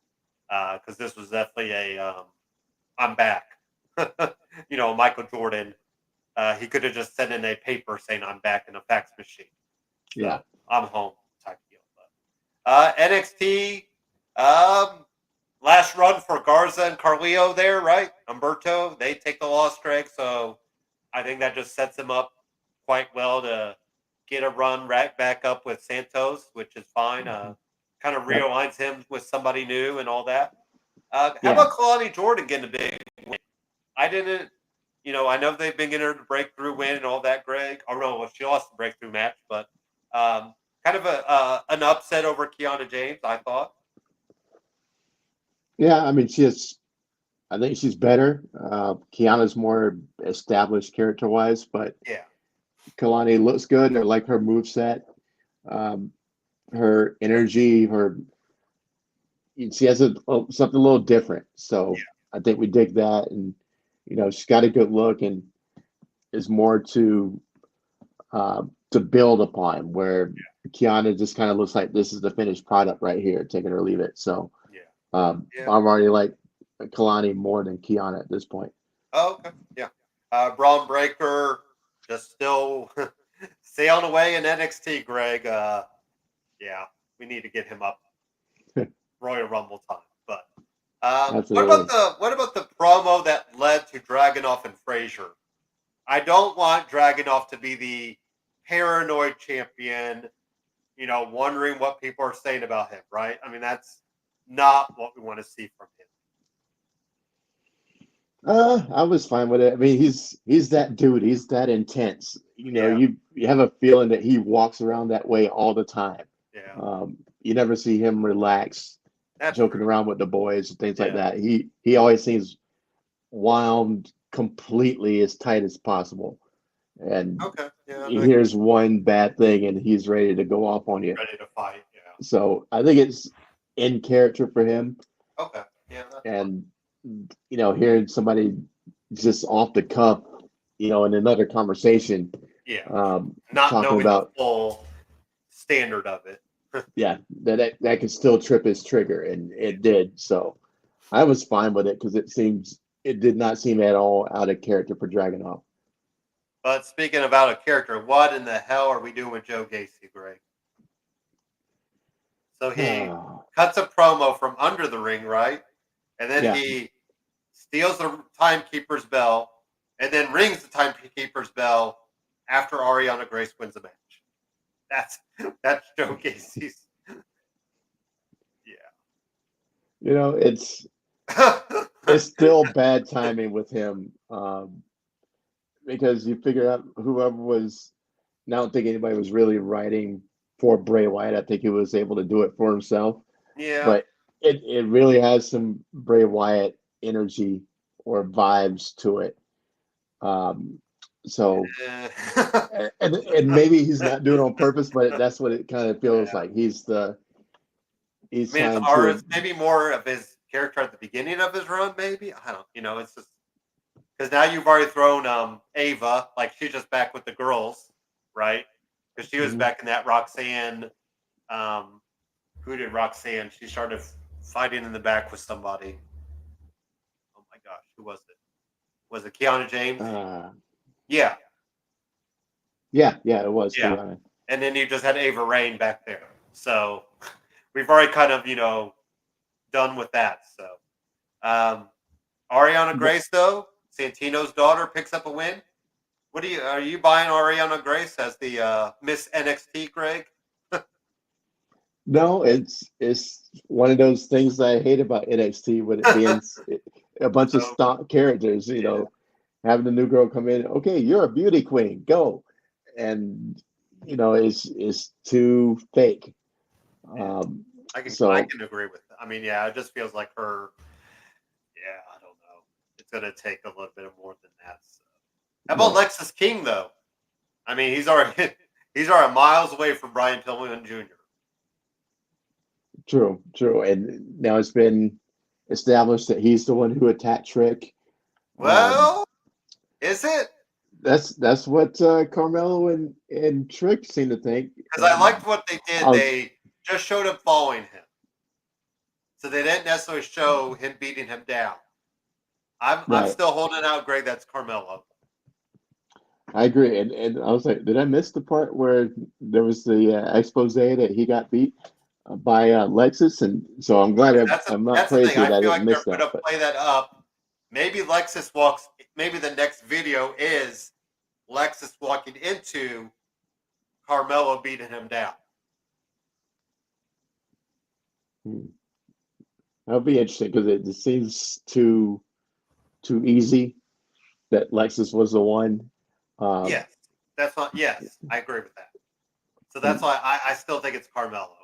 Because this was definitely I'm back. Michael Jordan. He could have just sent in a paper saying I'm back in a fax machine. Yeah. So I'm home type deal. But NXT, last run for Garza and Carlio there, right? Humberto, they take the loss, Greg. So I think that just sets him up quite well to get a run right back up with Santos, which is fine. Kind of Yep. realigns him with somebody new and all that. How Yeah. about Kalani Jordan getting a big win? I didn't, I know they've been getting her the breakthrough win and all that, Greg. Oh, no, well, she lost the breakthrough match, but kind of an upset over Kiana James, I thought. Yeah, I mean, I think she's better. Kiana's more established character-wise, but Yeah. Kalani looks good. I like her moveset, her energy, she has something a little different. So I think we dig that, and she's got a good look, and is more to build upon. Where Kiana just kind of looks like this is the finished product right here, take it or leave it. So I'm already like Kalani more than Kiana at this point. Oh, okay. Yeah. Braun Breaker just still sailing away in NXT, Greg. We need to get him up Royal Rumble time. But Absolutely. what about the promo that led to Dragunov and Frazier? I don't want Dragunov to be the paranoid champion, wondering what people are saying about him, right? I mean, that's not what we want to see from him. I was fine with it. I mean, he's that dude. He's that intense. Yeah. You have a feeling that he walks around that way all the time. Yeah. You never see him relax, That's joking true. around with the boys and things like Yeah. that. He always seems wound completely as tight as possible. And Okay. Yeah. he hears one bad thing and he's ready to go off on you. Ready to fight. Yeah. So I think it's in character for him. Okay. Yeah. That's fine. And hearing somebody just off the cuff, in another conversation, Yeah. Not talking knowing about the full standard of it. that could still trip his trigger, and it did. So I was fine with it because it did not seem at all out of character for Dragunov. But speaking of out of character, what in the hell are we doing with Joe Gacy, Greg? So he cuts a promo from under the ring, right? And then he steals the timekeeper's bell and then rings the timekeeper's bell after Ariana Grace wins the match. That's Joe Gacy's. It's still bad timing with him, because you figure out whoever was. I don't think anybody was really writing for Bray Wyatt. I think he was able to do it for himself. Yeah. But it really has some Bray Wyatt energy or vibes to it. So and maybe he's not doing it on purpose, but that's what it kind of feels like. He's trying to. It's maybe more of his character at the beginning of his run. Maybe I don't. It's just because now you've already thrown Ava, like she's just back with the girls, right? Because she was back in that Roxanne. Who did Roxanne? She started fighting in the back with somebody. Oh my gosh, who was it? Was it Kiana James? Yeah. Yeah, it was. Yeah. Kiana. And then you just had Ava Rain back there. So we've already kind of, done with that. So Ariana Grace, though, Santino's daughter, picks up a win. Are you buying Ariana Grace as the Miss NXT, Greg? No, it's one of those things that I hate about NXT, with it being a bunch of stock characters. Having the new girl come in. Okay, you're a beauty queen. Go, and it's too fake. I can agree with that. I mean, yeah, it just feels like her. Yeah, I don't know. It's gonna take a little bit more than that. So. How about Lexus King, though? I mean, he's already miles away from Brian Pillman Jr. True. And now it's been established that he's the one who attacked Trick. Um, Well, is it? that's what Carmelo and Trick seem to think. Because I And liked what they did. I was They just showed him following him, so they didn't necessarily show him beating him down. I'm right. still holding out, Greg. That's Carmelo. I agree. And I was like, did I miss the part where there was the expose that he got beat by Lexus? And so I'm glad Because I'm not that's the thing. crazy I that I feel didn't like they're miss that. going to But play that up. Maybe Lexus walks. Maybe the next video is Lexus walking into Carmelo beating him down. hmm, that'll be interesting because it just seems too easy that Lexus was the one. Um, Yes, that's not. Yes, I agree with that. So that's and why I still think it's Carmelo.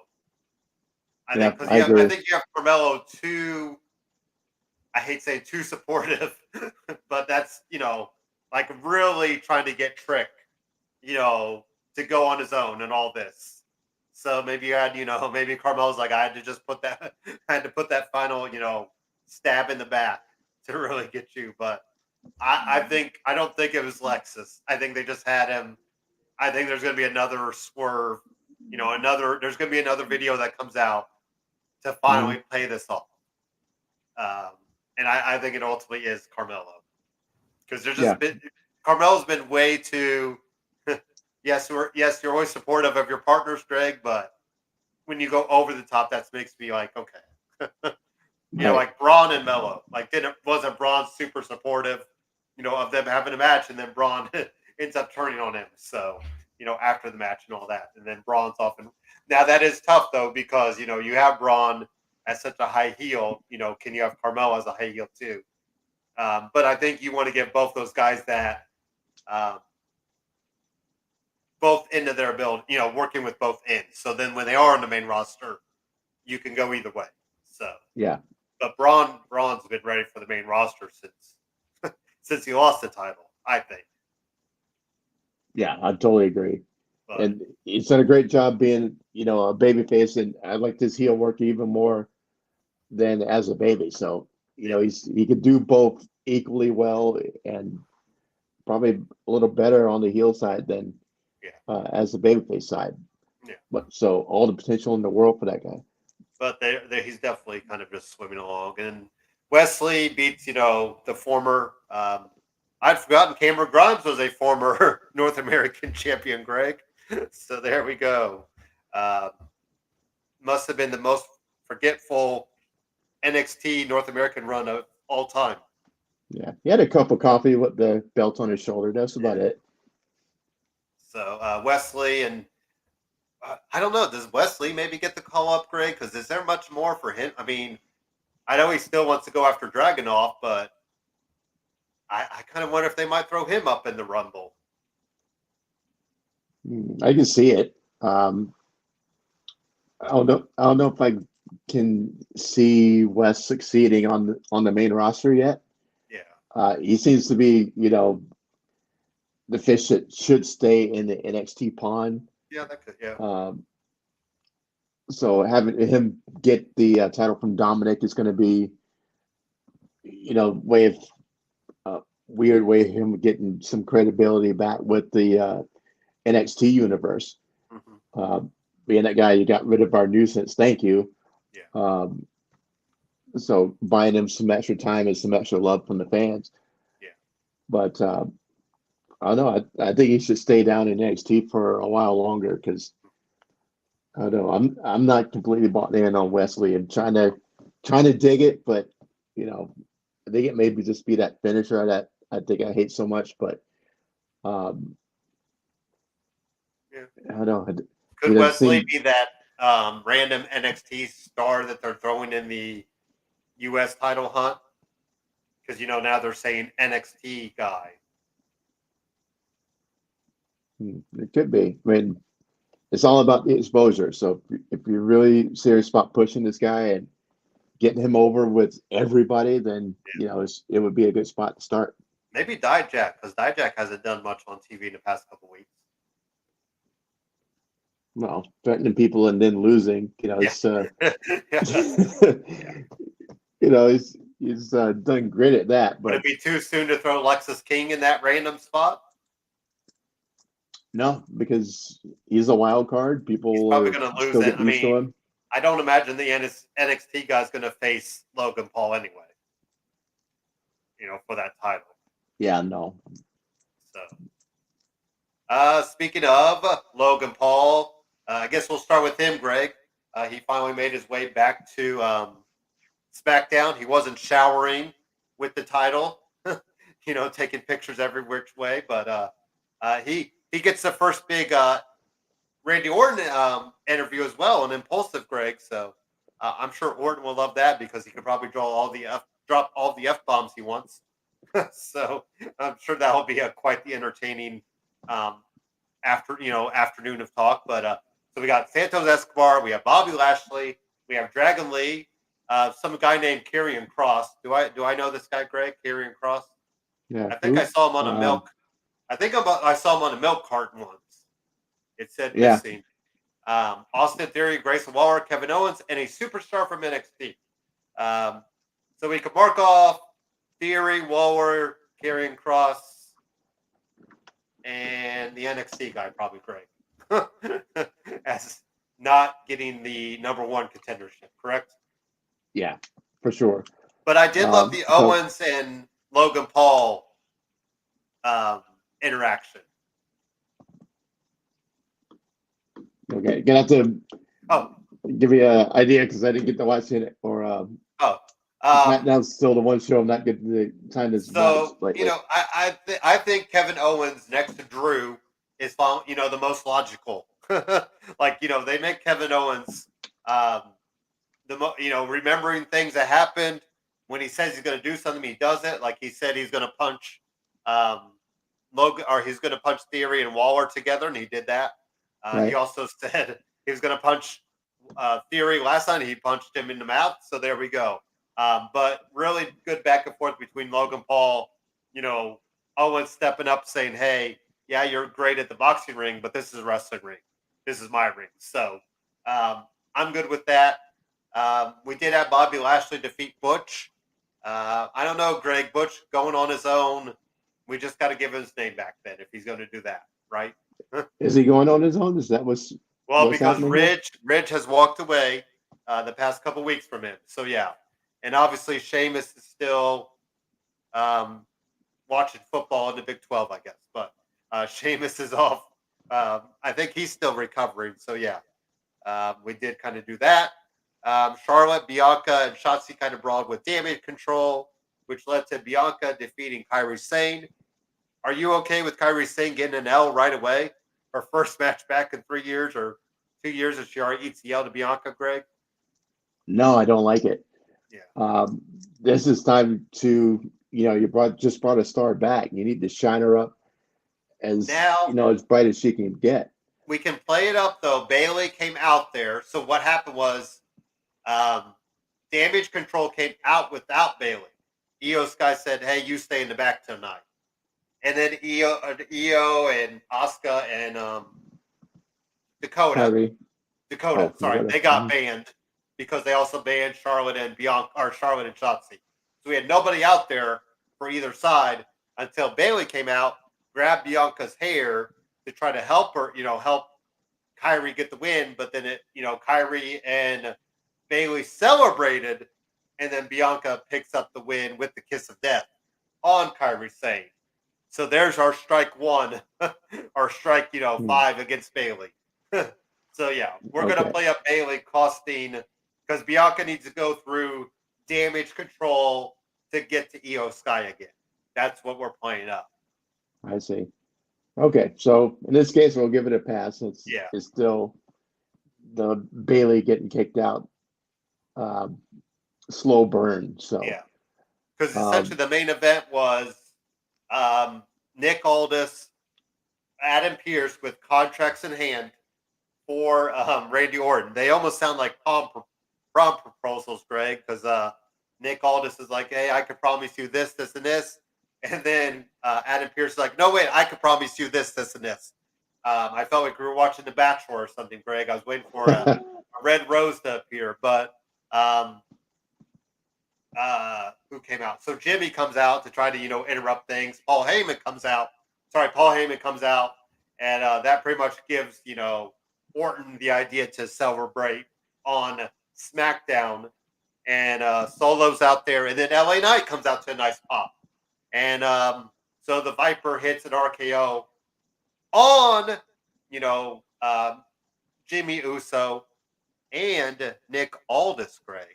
I yeah, think because I I agree. think you have Carmelo too. I hate saying too supportive, but that's like really trying to get Trick, to go on his own and all this. So maybe you had, maybe Carmelo's like I had to just put that, I had to put that final, stab in the back to really get you. But I don't think it was Lexus. I think they just had him. I think there's going to be another swerve, there's going to be another video that comes out to Mhm. finally pay this off. Um, and I think it ultimately is Carmelo because there's just Yeah, been Carmelo's been way too. Yes, you're always supportive of your partners, Greg, but when you go over the top, that makes me like, okay, right. like Braun and Melo, like didn't wasn't Braun super supportive, of them having a match, and then Braun ends up turning on him. So after the match and all that, and then Braun's off. And now that is tough though because you have Braun as such a high heel. Can you have Carmelo as a high heel too? But I think you want to give both those guys that um, both end of their ability, working with both ends. So then when they are on the main roster, you can go either way. So, Yeah, but Braun's been ready for the main roster since he lost the title, I think. yeah, I totally agree. But And he's done a great job being, a baby face, and I like this heel work even more than as a baby. So, yeah, he could do both equally well and probably a little better on the heel side than yeah, as the babyface side. yeah. But so all the potential in the world for that guy. But he's definitely kind of just swimming along. And Wesley beats, the former. I'd forgotten Cameron Grimes was a former North American champion, Greg. So there we go. Um, must have been the most forgetful NXT North American run of all time. Yeah, he had a cup of coffee with the belt on his shoulder. That's Yeah. about it. So Wesley and I don't know. Does Wesley maybe get the call up, Greg? Because is there much more for him? I mean, I know he still wants to go after Dragunov, but I kind of wonder if they might throw him up in the Rumble. I can see it. I don't know. I don't know if I can see Wes succeeding on the main roster yet. Yeah, He seems to be, the fish that should stay in the NXT pond. yeah, that could, yeah, Um, so having him get the title from Dominic is going to be, way of weird way of him getting some credibility back with the NXT universe. hmm Uh, being that guy, you got rid of our nuisance. Thank you. yeah, Um, so buying him some extra time and some extra love from the fans. yeah. But I don't know. I think he should stay down in NXT for a while longer because I don't know. I'm not completely bought in on Wesley and trying to dig it, but I think it maybe just be that finisher that I think I hate so much. But um, yeah. I don't know. He Could doesn't Wesley seem. be that random NXT star that they're throwing in the U.S. title hunt? Because now they're saying NXT guy. It could be. I mean, it's all about the exposure. So if you're really serious about pushing this guy and getting him over with everybody, then it would be a good spot to start. Maybe Dijak, because Dijak hasn't done much on TV in the past couple weeks. Well, threatening people and then losing, Yeah. it's Yeah. he's done great at that. Would But it be too soon to throw Lexus King in that random spot? no, because he's a wild card. He's People probably are going to lose still it. getting I used to mean, him. I don't imagine the NXT guy's going to face Logan Paul anyway, for that title. Yeah, no. So, speaking of Logan Paul, I guess we'll start with him, Greg. He finally made his way back to SmackDown. He wasn't showering with the title, taking pictures every which way, but he gets the first big Randy Orton interview as well, an impulsive Greg. So I'm sure Orton will love that because he could probably drop all the f bombs he wants. So I'm sure that will be quite the entertaining um, afternoon of talk. But so we got Santos Escobar, we have Bobby Lashley, we have Dragon Lee, some guy named Karrion Kross. Do I know this guy, Greg? Karrion Kross. Yeah, I think I who? saw him on a milk. I saw him on a milk carton once. It said Yeah, missing. Austin Theory, Grayson Waller, Kevin Owens, and a superstar from NXT. So we could mark off Theory, Waller, Karrion Kross, and the NXT guy, probably Greg, as not getting the number one contendership, correct? yeah, for sure. But I did love the So Owens and Logan Paul interaction. okay, gonna have to Oh, give you an idea because I didn't get to watch it. Or oh. SmackDown's still the one show I'm not getting the time to watch So lately. I think Kevin Owens next to Drew is the most logical. They make Kevin Owens um, remembering things that happened. When he says he's going to do something, he does it. Like he said, he's going to punch Logan, or he's going to punch Theory and Waller together, and he did that. He Right. also said he was going to punch Theory last time. He punched him in the mouth. So there we go. But really good back and forth between Logan Paul, Owens stepping up saying, hey, yeah, you're great at the boxing ring, but this is a wrestling ring. This is my ring. So I'm good with that. We did have Bobby Lashley defeat Butch. I don't know, Greg. Butch going on his own. We just got to give his name back then if he's going to do that, right? Is he going on his own? Is that Well, what's because happening here? Ridge has walked away the past couple weeks from him. So yeah, and obviously Sheamus is still watching football in the Big 12, I guess. But Sheamus is off. I think he's still recovering. So yeah, we did kind of do that. Charlotte, Bianca, and Shotzi kind of brawled with damage control, which led to Bianca defeating Kairi Sane. Are you okay with Kairi Sane getting an L right away? Her first match back in 3 years or 2 years, and she already eats the L to Bianca, Greg? No, I don't like it. Yeah. This is time to you brought a star back. You need to shine her up as Now, as bright as she can get. we can play it up, though. Bailey came out there. So what happened was damage control came out without Bailey. Io Sky said, hey, you stay in the back tonight. And then Io and Asuka and Dakota, Kyrie. Oh, sorry, Dakota. they got banned because they also banned Charlotte and Bianca, or Charlotte and Shotzi. So we had nobody out there for either side until Bailey came out, grabbed Bianca's hair to try to help her, help Kyrie get the win. But then Kyrie and Bailey celebrated, and then Bianca picks up the win with the kiss of death on Kyrie Sane. So there's our strike one, or strike, 5 against Bailey. So yeah, we're gonna Okay. play up Bailey costing, because Bianca needs to go through damage control to get to Io Sky again. That's what we're playing up. I see. Okay, so in this case, we'll give it a pass. Yeah, It's still the Bailey getting kicked out, slow burn. So yeah. Because essentially um, the main event was Nick Aldis, Adam Pearce with contracts in hand for Randy Orton. They almost sound like prom proposals, Greg, because Nick Aldis is like, hey, I can promise you this, this, and this. And then Adam Pearce is like, no, wait, I can promise you this, this, and this. I felt like we were watching The Bachelor or something, Greg. I was waiting for a red rose to appear, but um, who came out? So Jimmy comes out to try to interrupt things. Paul Heyman comes out. Sorry, Paul Heyman comes out, and that pretty much gives Orton the idea to celebrate on SmackDown, and Solo's out there, and then LA Knight comes out to a nice pop, and so the Viper hits an RKO on you know Jimmy Uso and Nick Aldis, Greg.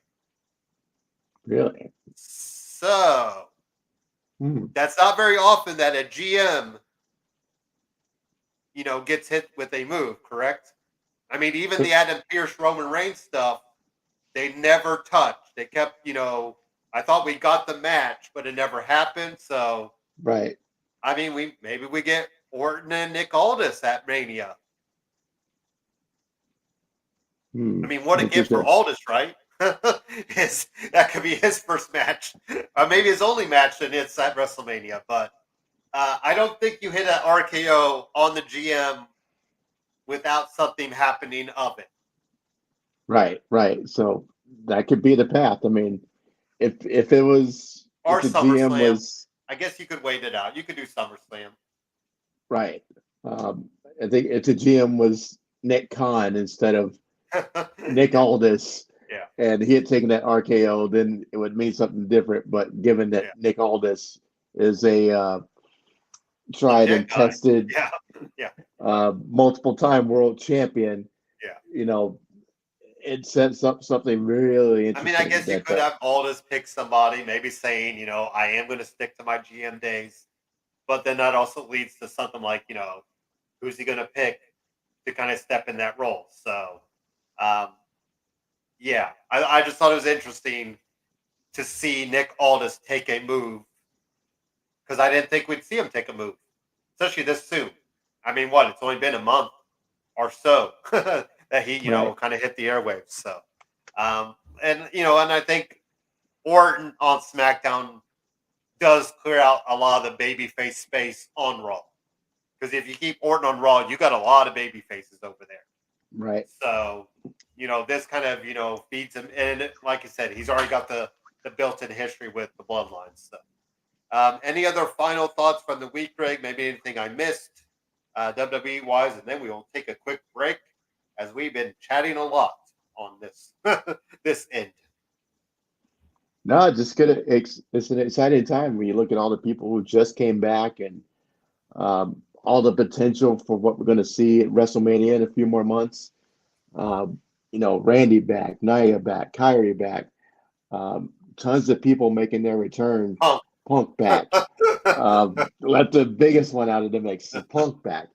Really? So Hmm. that's not very often that a GM, gets hit with a move, correct? I mean, even the Adam Pierce Roman Reigns stuff, they never touched. They kept, I thought we got the match, but it never happened. So, Right. I mean, maybe we get Orton and Nick Aldis at Mania. I mean, what a gift for Interesting. Aldis, right? That could be his first match, maybe his only match, and it's at WrestleMania. But I don't think you hit an RKO on the GM without something happening of it. Right, right. So that could be the path. I mean, if it was if Or the GM SummerSlam. was I guess you could wait it out. You could do SummerSlam. right, um, I think if the GM was Nick Khan instead of Nick Yeah, Aldis, yeah, and he had taken that RKO, then it would mean something different. But given that yeah. Nick Aldis is a tried Legit and guy. tested, Yeah, yeah, multiple time world champion, yeah. you know, it sets up something really I mean, I interesting guess you that could have Aldis pick somebody, maybe saying, I am going to stick to my GM days. But then that also leads to something like, who's he going to pick to kind of step in that role? So, um, yeah, I just thought it was interesting to see Nick Aldis take a move because I didn't think we'd see him take a move, especially this soon. I mean, what? It's only been a month or so that he, right, kind of hit the airwaves. So, and I think Orton on SmackDown does clear out a lot of the babyface space on Raw. Because if you keep Orton on Raw, you got a lot of baby faces over there. right. So, this kind of, feeds him. And like I said, he's already got the built-in history with the bloodlines. So, any other final thoughts from the week, Greg? Maybe anything I missed, WWE wise, and then we will take a quick break as we've been chatting a lot on this this end. No, just gonna. It's an exciting time when you look at all the people who just came back and all the potential for what we're going to see at WrestleMania in a few more months. Randy back, Nia back, Kyrie back, tons of people making their return. Punk. Punk back. Let the biggest one out of the mix, the Punk back.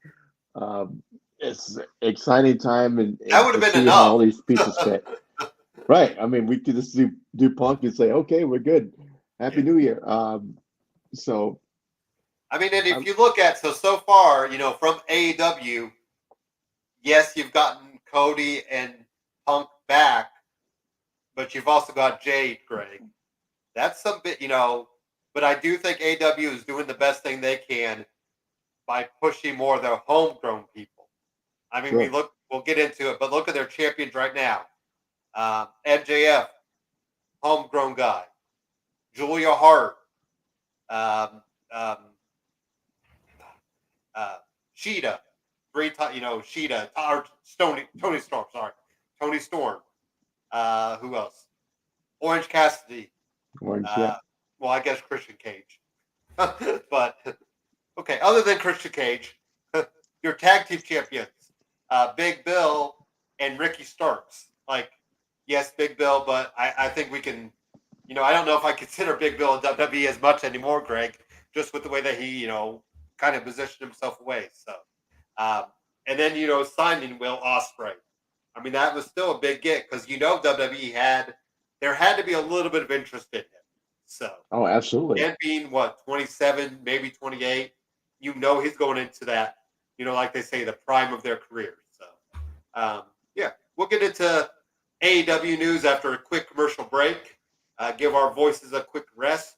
It's exciting time That and would to have been see how enough. all these pieces fit. Right. I mean, we could just do Punk and say, okay, we're good. Happy Yeah. New Year. So I mean, and if I'm you look at so far, from AEW, yes, you've gotten Cody and Punk back, but you've also got Jade, Greg. That's some bit, but I do think AEW is doing the best thing they can by pushing more of their homegrown people. I mean, sure. we'll get into it, but look at their champions right now. MJF, homegrown guy. Julia Hart, um, um, Sheeta, Sheeta, or Tony Storm, sorry. Tony Storm. Who else? Orange Cassidy. Orange, yeah. Uh, well, I guess Christian Cage. But, okay, other than Christian Cage, your tag team champions, Big Bill and Ricky Starks. Like, yes, Big Bill, but I think we can, I don't know if I consider Big Bill in WWE as much anymore, Greg, just with the way that he, kind of positioned himself away. So, um, and then, signing Will Ospreay. I mean, that was still a big get because, WWE there had to be a little bit of interest in him. So, Oh, absolutely. and being what, 27, maybe 28, he's going into that, like they say, the prime of their career. So, yeah, we'll get into AEW news after a quick commercial break. Give our voices a quick rest.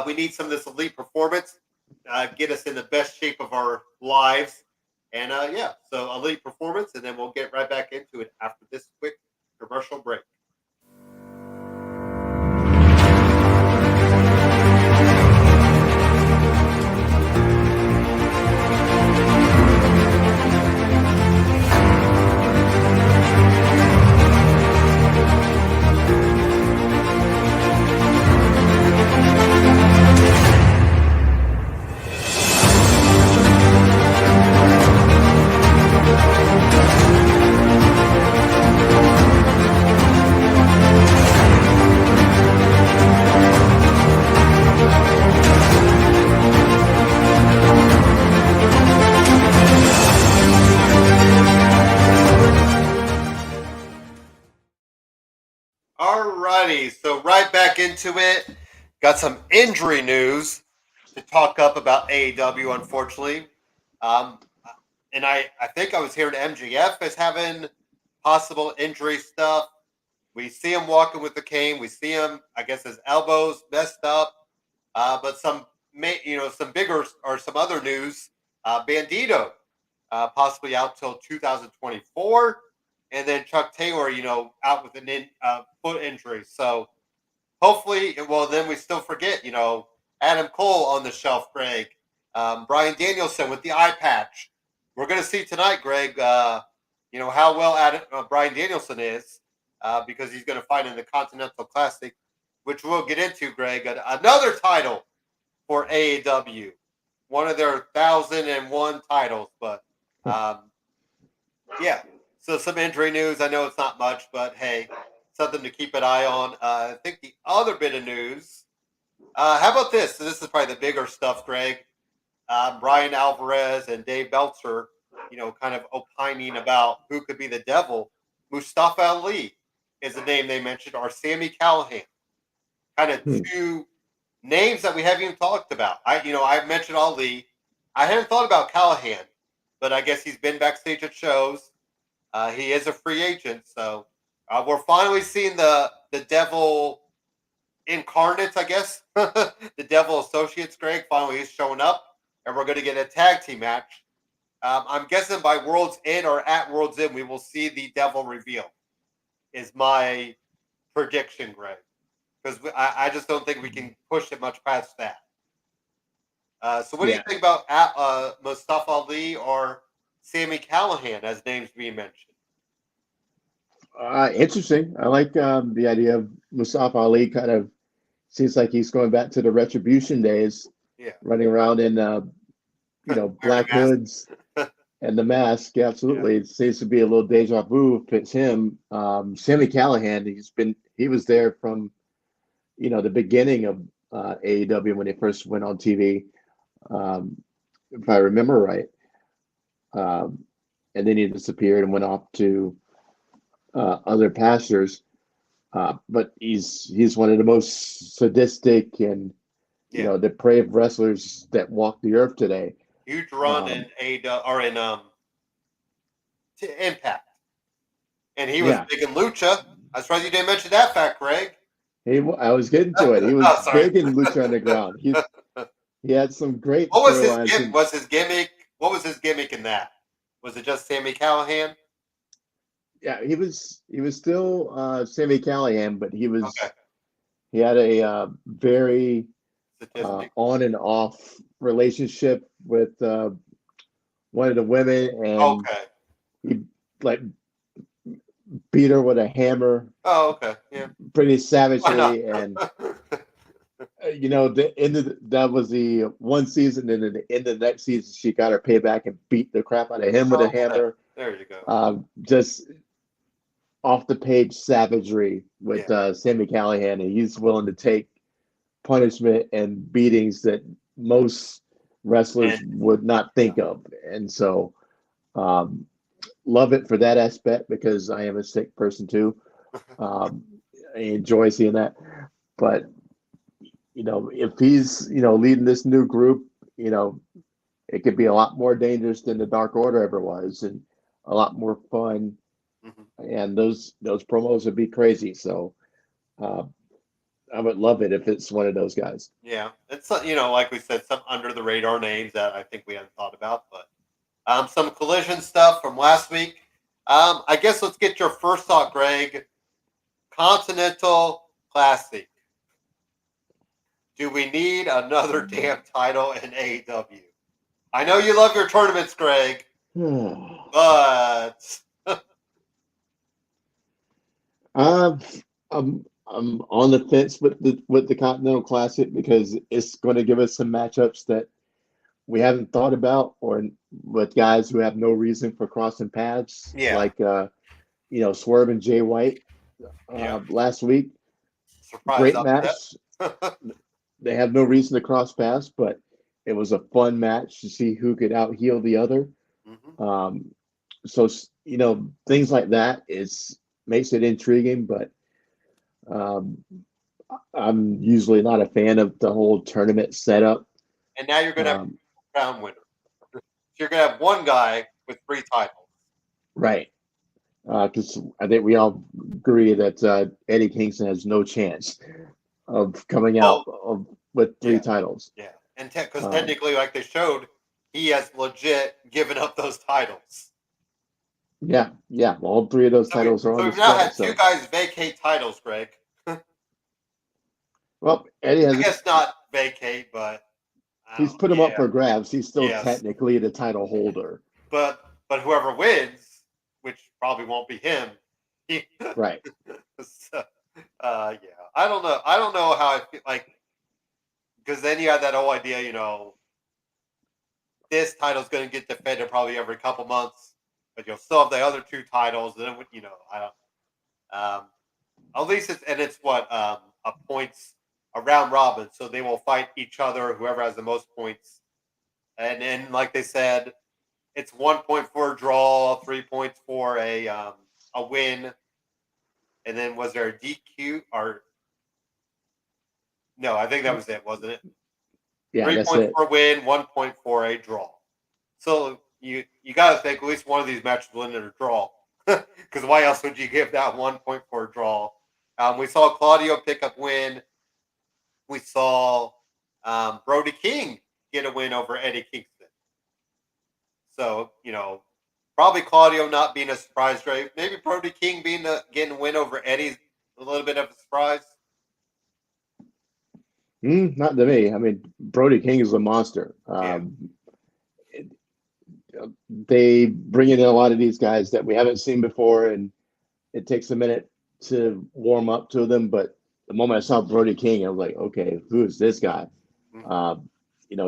We need some of this elite performance. Get us in the best shape of our lives And yeah, so elite performance, and then we'll get right back into it after this quick commercial break. Alrighty, so right back into it. Got some injury news to talk up about AEW, unfortunately. Um, and I think I was hearing MGF is having possible injury stuff. We see him walking with the cane. We see him, I guess, his elbows messed up. But some bigger or some other news. Bandito possibly out till 2024, and then Chuck Taylor, out with a foot injury. So hopefully, well, then we still forget, Adam Cole on the shelf, Greg. Brian Danielson with the eye patch. We're going to see tonight, Greg, how well Brian Danielson is because he's going to fight in the Continental Classic, which we'll get into, Greg. Another title for AEW, one of their 1,001 titles. But yeah, so some injury news. I know it's not much, but hey, something to keep an eye on. I think the other bit of news. How about this? So this is probably the bigger stuff, Greg. Brian Alvarez and Dave Belcher, kind of opining about who could be the devil. Mustafa Ali is the name they mentioned, or Sami Callihan. Kind of two names that we haven't even talked about. I mentioned Ali. I hadn't thought about Callahan, but I guess he's been backstage at shows. He is a free agent, so we're finally seeing the devil incarnates, I guess. The devil associates, Greg, finally is showing up, and we're going to get a tag team match. I'm guessing by World's End or at World's End, we will see the devil reveal, is my prediction, Greg. Because I just don't think we can push it much past that. So what do you think about Mustafa Ali or Sami Callihan as names being mentioned? Interesting. I like the idea of Mustafa Ali. Kind of seems like he's going back to the Retribution days, running around in black hoods and the mask. Absolutely, it seems to be a little deja vu. Fits him. Sami Callihan. He was there from the beginning of AEW when they first went on TV, if I remember right. And then he disappeared and went off to other pastures. But he's one of the most sadistic and depraved wrestlers that walk the earth today. Huge run in AEW or in Impact, and he was big in Lucha. I'm surprised you didn't mention that fact, Greg. I was getting to it. He was big in Lucha Underground. He had some great storylines. What was his gimmick in that? Was it just Sami Callihan? Yeah, he was still Sami Callihan, but he had a very on and off relationship with one of the women, and he beat her with a hammer. Oh, okay, yeah, pretty savagely, and the end of that was the one season, and at the end of the next season, she got her payback and beat the crap out of him with a hammer. There you go. Just off the page savagery with Sami Callihan, and he's willing to take punishment and beatings that most wrestlers would not think of. And so love it for that aspect, because I am a sick person too. I enjoy seeing that. But if he's leading this new group, it could be a lot more dangerous than the Dark Order ever was, and a lot more fun. And those promos would be crazy. So I would love it if it's one of those guys. Yeah, it's like we said, some under the radar names that I think we hadn't thought about. But Some collision stuff from last week. I guess let's get your first thought, Greg. Continental Classic. Do we need another damn title in AEW? I know you love your tournaments, Greg, but I'm on the fence with the Continental Classic because it's going to give us some matchups that we haven't thought about, or with guys who have no reason for crossing paths, yeah, like Swerve and Jay White yeah, last week. surprise Great upset. match. They have no reason to cross paths, but it was a fun match to see who could out heal the other. Mm-hmm. So things like that makes it intriguing, but um, I'm usually not a fan of the whole tournament setup. And now you're going to have Um, a crown winner. So you're going to have one guy with 3 titles. right. Because I think we all agree that Eddie Kingston has no chance of coming out with 3 Yeah, titles. yeah. And because Um, technically, like they showed, he has legit given up those titles. yeah, all 3 of those titles are on We've now display. had 2 So, guys vacate titles, Greg. well, Eddie I has guess not vacate, but he's put him up yeah, for grabs. He's still yes. technically the title holder. But whoever wins, which probably won't be him, he, Right. so, yeah. I don't know. I don't know how I feel like, because then you have that whole idea, this title's going to get defended probably every couple months, but you'll still have the other 2 titles. And then, I don't. At least it's what a points a round robin, so they will fight each other, whoever has the most points. And then, like they said, it's 1 point for a draw, 3 points for a win, and then was there a DQ or no? I think that was it, wasn't it? Yeah, 3 that's points it. for a win, 1 point for a draw. So you got to think at least one of these matches will end in a draw, because why else would you give that 1 point for a draw? We saw Claudio pick up win. We saw Brody King get a win over Eddie Kingston. So probably Claudio not being a surprise, Dre. Maybe Brody King getting a win over Eddie's a little bit of a surprise. Not to me. I mean, Brody King is a monster. Yeah. They bring in a lot of these guys that we haven't seen before, and it takes a minute to warm up to them. But the moment I saw Brody King, I was like, okay, who is this guy? Mm-hmm.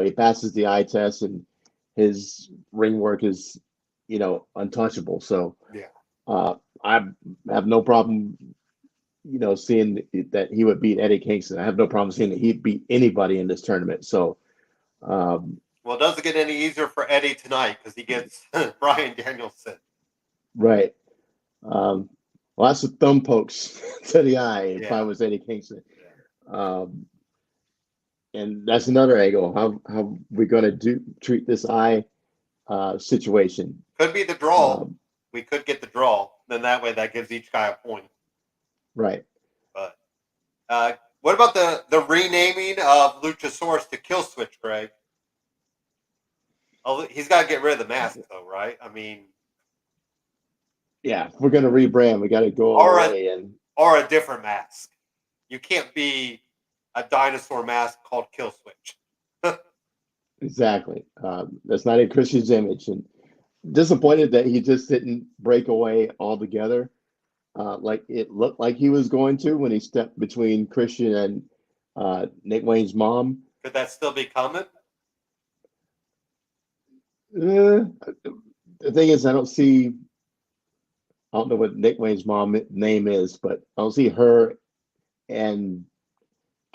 He passes the eye test, and his ring work is, untouchable. So Yeah. I have no problem, seeing that he would beat Eddie Kingston. I have no problem seeing that he'd beat anybody in this tournament. So, Well, it doesn't get any easier for Eddie tonight because he gets Brian Danielson. right. Lots of thumb pokes to the eye if I Yeah. was Eddie Kingston. Yeah. Um, and that's another angle. How we going to treat this eye situation? Could be the draw. Um, We could get the draw. Then that way that gives each guy a point. right. But what about the renaming of Luchasaurus to Kill Switch, Greg? Oh, he's got to get rid of the mask, though, right? I mean, Yeah, if we're going to rebrand, we got to go all the way. Or a different mask. You can't be a dinosaur mask called Kill Switch. Exactly. That's not in Christian's image. And disappointed that he just didn't break away altogether. Like it looked like he was going to when he stepped between Christian and Nick Wayne's mom. Could that still be coming? The thing is, I don't know what Nick Wayne's mom name is, but I don't see her and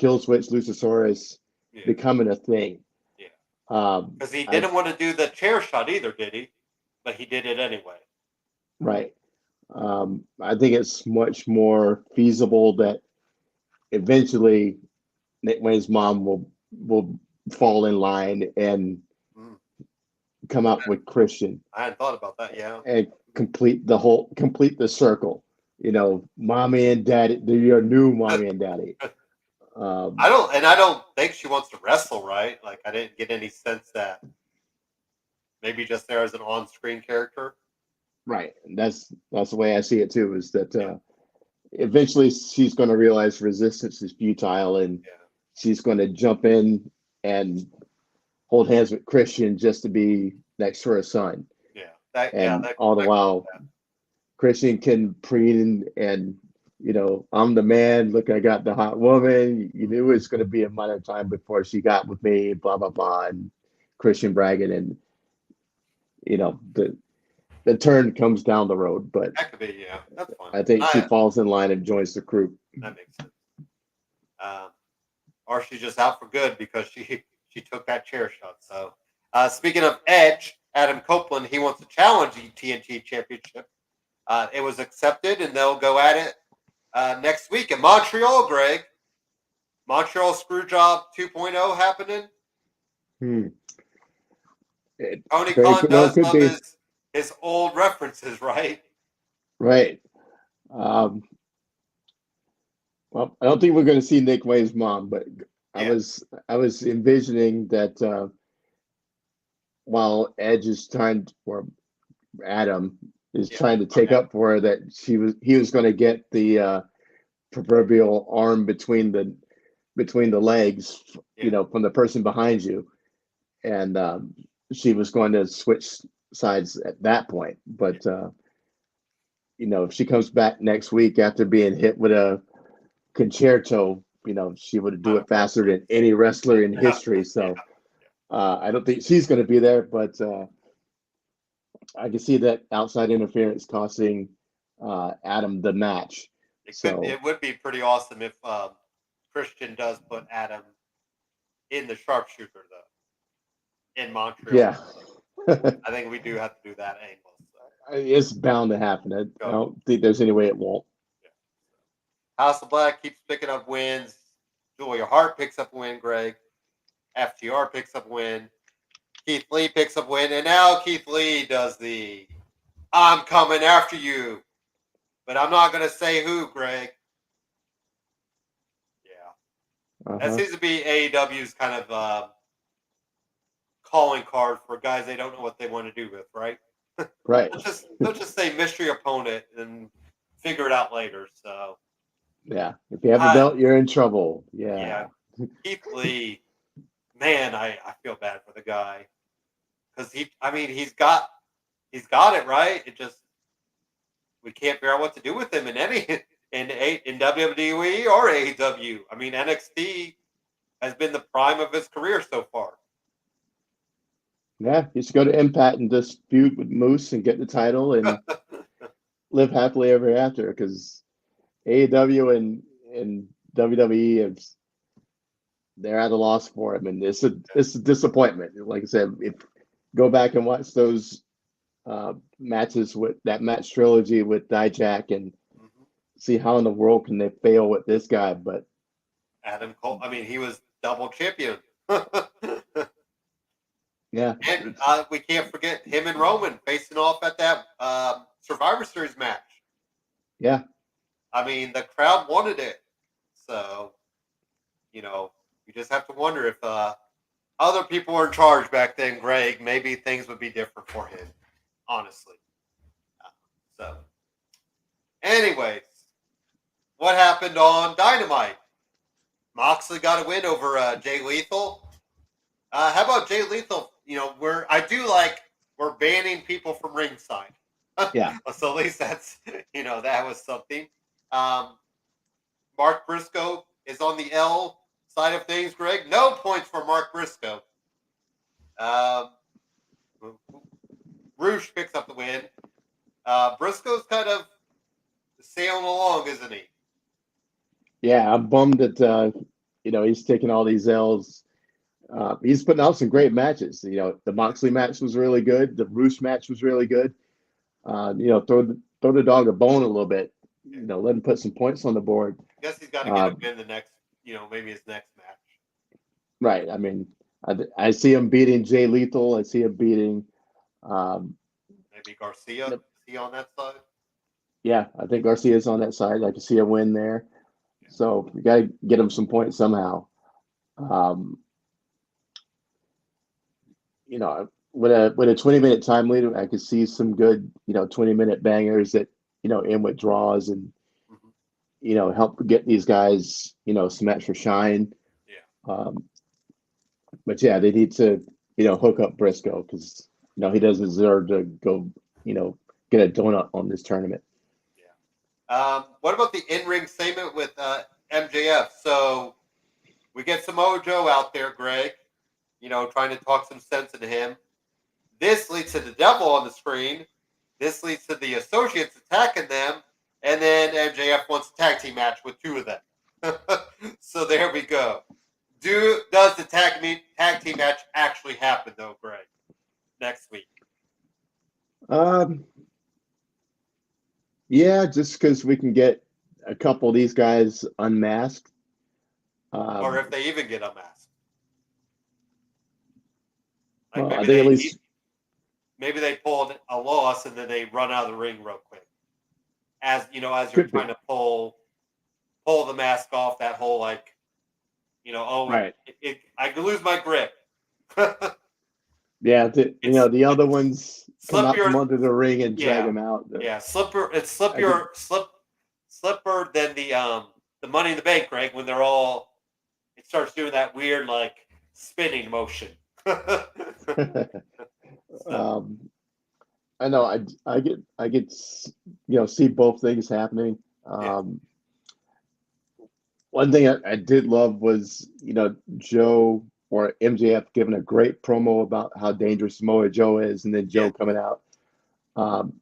Killswitch Luchasaurus becoming a thing. Yeah. Because he didn't want to do the chair shot either, did he? But he did it anyway. Right. I think it's much more feasible that eventually Nick Wayne's mom will fall in line and come out with Christian. I hadn't thought about that. Yeah. And complete the circle. Mommy and daddy, they're your new mommy and daddy. I don't think she wants to wrestle, right? Like I didn't get any sense that maybe just there as an on-screen character. Right. And that's the way I see it too, is that Yeah, eventually she's going to realize resistance is futile, and yeah, she's going to jump in and hold hands with Christian just to be next to her son. yeah. And all the That could while, Christian can preen and, I'm the man. Look, I got the hot woman. You knew it was going to be a matter of time before she got with me, blah, blah, blah. And Christian bragging. And, the turn comes down the road. But that could be, yeah. That's fine. I think she falls in line and joins the group. That makes sense. Um, or she's just out for good because she took that chair shot. So, speaking of Edge, Adam Copeland, he wants to challenge the TNT Championship. It was accepted, and they'll go at it next week in Montreal, Greg. Montreal Screwjob 2.0 happening. Tony Khan does love his old references, right? Right. Well, I don't think we're going to see Nick Wayne's mom, but Yeah. I was envisioning that while Edge is trying, or Adam is trying to take up for her, that he was going to get the proverbial arm between the legs, from the person behind you, and she was going to switch sides at that point. But if she comes back next week after being hit with a concerto, she would do it faster than any wrestler in history. So I don't think she's going to be there, but I can see that outside interference costing Adam the match. It would be pretty awesome if Christian does put Adam in the sharpshooter, though, in Montreal. Yeah. I think we do have to do that angle. So. It's bound to happen. I don't think there's any way it won't. Yeah. House of Black keeps picking up wins. Julia Hart picks up a win, Greg. FTR picks up a win. Keith Lee picks up a win. And now Keith Lee does the I'm coming after you. But I'm not going to say who, Greg. Yeah. That seems to be AEW's kind of calling card for guys they don't know what they want to do with, right? Right. They'll just say mystery opponent and figure it out later. So yeah, if you have the belt, you're in trouble. Yeah. Keith Lee, man, I feel bad for the guy because he's got it right. It just we can't figure out what to do with him in WWE or AEW. I mean, NXT has been the prime of his career so far. Yeah, he should go to Impact and just feud with Moose and get the title and live happily ever after, because AEW and WWE they're at a loss for him, and it's a disappointment. Like I said, go back and watch those matches with that match trilogy with Dijak and see how in the world can they fail with this guy. But Adam Cole, he was double champion. Yeah. And we can't forget him and Roman facing off at that Survivor Series match. Yeah. The crowd wanted it. So, you just have to wonder if other people were in charge back then, Greg, maybe things would be different for him, honestly. So, anyways, what happened on Dynamite? Moxley got a win over Jay Lethal. How about Jay Lethal? We're banning people from ringside. Yeah. So at least that's, that was something. Mark Briscoe is on the L side of things, Greg. No points for Mark Briscoe. Roosh picks up the win. Briscoe's kind of sailing along, isn't he? Yeah, I'm bummed that, he's taking all these L's. He's putting out some great matches. The Moxley match was really good. The Roosh match was really good. Throw the dog a bone a little bit. Let him put some points on the board. I guess he's got to get a win the next, maybe his next match. Right. I see him beating Jay Lethal. I see him beating. Maybe Garcia. Is he on that side? Yeah, I think Garcia's on that side. I can see a win there. Yeah. So we got to get him some points somehow. with a 20-minute time lead, I could see some good 20-minute bangers that end with draws and Mhm. help get these guys some extra shine. Yeah. Um, but yeah, they need to hook up Briscoe because he doesn't deserve to go get a donut on this tournament. Yeah. What about the in-ring segment with MJF? So we get Samoa Joe out there, Greg. Trying to talk some sense into him. This leads to the devil on the screen. This leads to the associates attacking them, and then MJF wants a tag team match with two of them. So there we go. Does the tag team match actually happen though, Greg? Next week? Um, yeah, just because we can get a couple of these guys unmasked. Or Um, if they even get unmasked. Like well, I think at least maybe they pulled a loss and then they run out of the ring real quick. As you're could trying be to pull the mask off, that whole right. I can lose my grip. Yeah, it's the other ones come slip out from your under the ring and drag yeah them out. yeah slipper it's I could slipper than the Money in the Bank, Greg, when it starts doing that weird like spinning motion. So um, I know I get see both things happening. yeah One thing I did love was Joe or MJF giving a great promo about how dangerous Samoa Joe is, and then yeah Joe coming out. Um,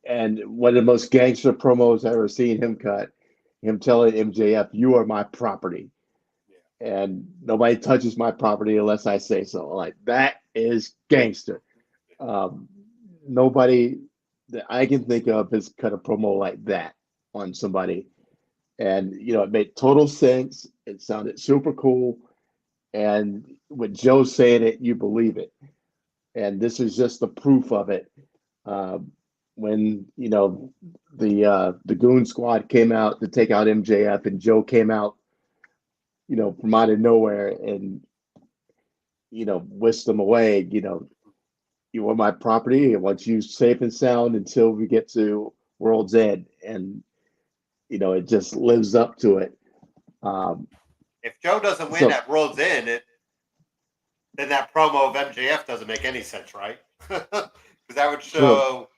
and one of the most gangster promos I've ever seen him cut, him telling MJF, "You are my property, yeah and nobody touches my property unless I say so." Like that is gangster. Um, Nobody that I can think of has cut a promo like that on somebody. And it made total sense. It sounded super cool. And with Joe saying it, you believe it. And this is just the proof of it. Um, when the Goon Squad came out to take out MJF, and Joe came out, from out of nowhere and whisked them away. You are my property. I want you safe and sound until we get to World's End, and it just lives up to it. Um, if Joe doesn't win so at World's End, then that promo of MJF doesn't make any sense, right? Because that would true, show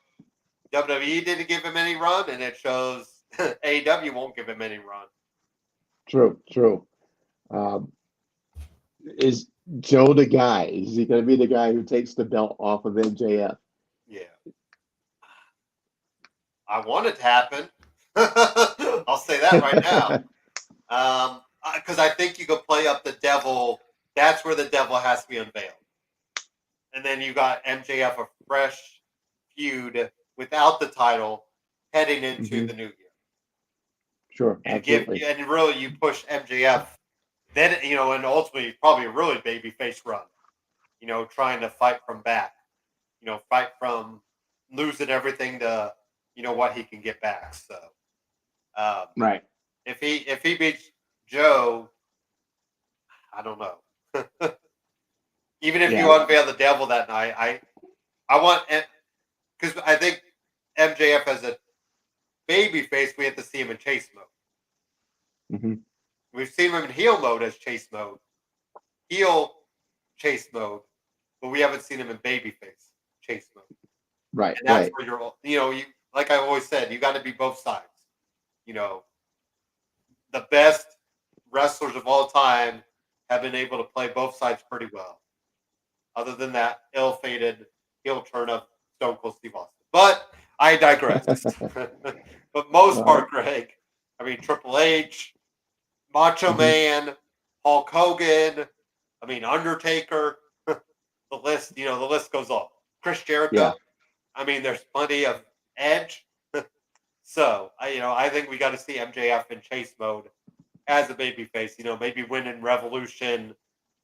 WWE didn't give him any run, and it shows AEW won't give him any run. true. Um, is Joe the guy? Is he going to be the guy who takes the belt off of MJF? Yeah, I want it to happen. I'll say that right now. Because I think you can play up the devil. That's where the devil has to be unveiled. And then you got MJF, a fresh feud without the title heading into Hmm. the new year. Sure, absolutely. And really you push MJF, then, and ultimately probably a really babyface run, trying to fight from back, fight from losing everything to, what he can get back. So, um, Right. if he beats Joe, I don't know. Even if Yeah. you unveil the devil that night, I want, because I think MJF as a baby face, we have to see him in chase mode. Hmm. We've seen him in heel mode as chase mode, heel chase mode, but we haven't seen him in baby face chase mode. Right. And that's Right. where you like I always said, you got to be both sides. You know, the best wrestlers of all time have been able to play both sides pretty well. Other than that ill-fated heel turn of Stone Cold Steve Austin. But I digress. But most Well, part, Greg, I mean, Triple H, Macho mhm. Man, Hulk Hogan, I mean, Undertaker, the list goes on. Chris Yeah. Jericho, I mean, there's plenty of Edge. So, I think we got to see MJF in chase mode as a babyface, maybe winning Revolution,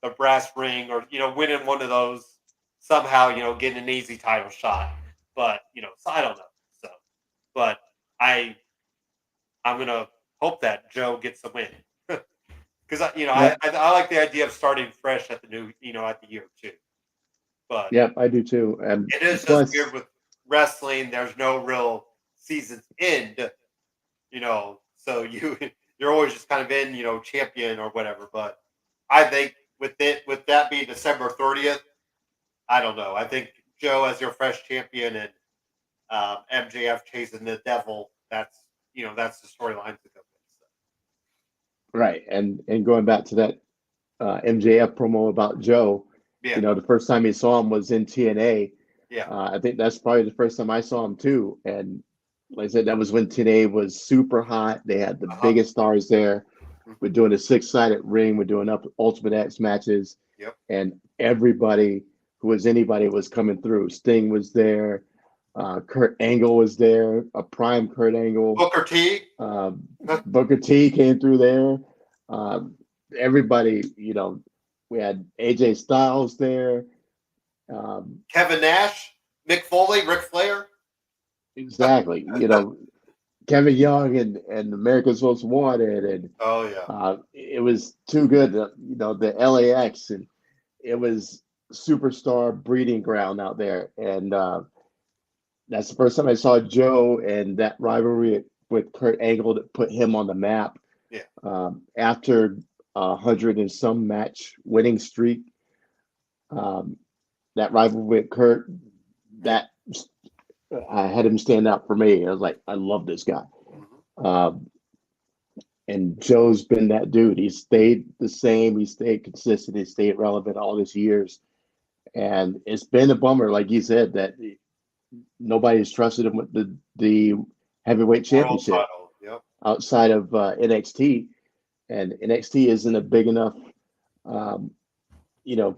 the brass ring, or winning one of those somehow, getting an easy title shot. But so I don't know. So, but I'm gonna hope that Joe gets the win because I Yep. like the idea of starting fresh at the new at the year too. But Yep, I do too. And it is just plus, weird with wrestling. There's no real season's end, so you're always just kind of in, champion or whatever. But I think with that being December 30th, I don't know. I think Joe as your fresh champion and MJF chasing the devil. That's the storyline to go with. So, right, and going back to that MJF promo about Joe, yeah, the first time he saw him was in TNA. yeah, I think that's probably the first time I saw him too. And like I said, that was when TNA was super hot. They had the uh-huh. biggest stars there. We're Hmm. doing a six-sided ring. We're doing up Ultimate X matches, Yep. and everybody who was anybody was coming through. Sting was there. Kurt Angle was there. A prime Kurt Angle. Booker T, Booker T came through there. Um, everybody, we had AJ Styles there. Um, Kevin Nash, Mick Foley, Ric Flair. exactly. Kevin Young and America's Most Wanted, and Oh yeah. it was too good. The LAX, and it was superstar breeding ground out there. And that's the first time I saw Joe, and that rivalry with Kurt Angle that put him on the map. Yeah. After 100 and some match winning streak, um, that rivalry with Kurt, that I had him stand out for me. I was like, I love this guy. Hmm. Um, and Joe's been that dude. He stayed the same. He stayed consistent. He stayed relevant all these years. And it's been a bummer, like you said, that nobody's trusted him with the heavyweight World championship title. Yep. outside of NXT. And NXT isn't a big enough, um, you know,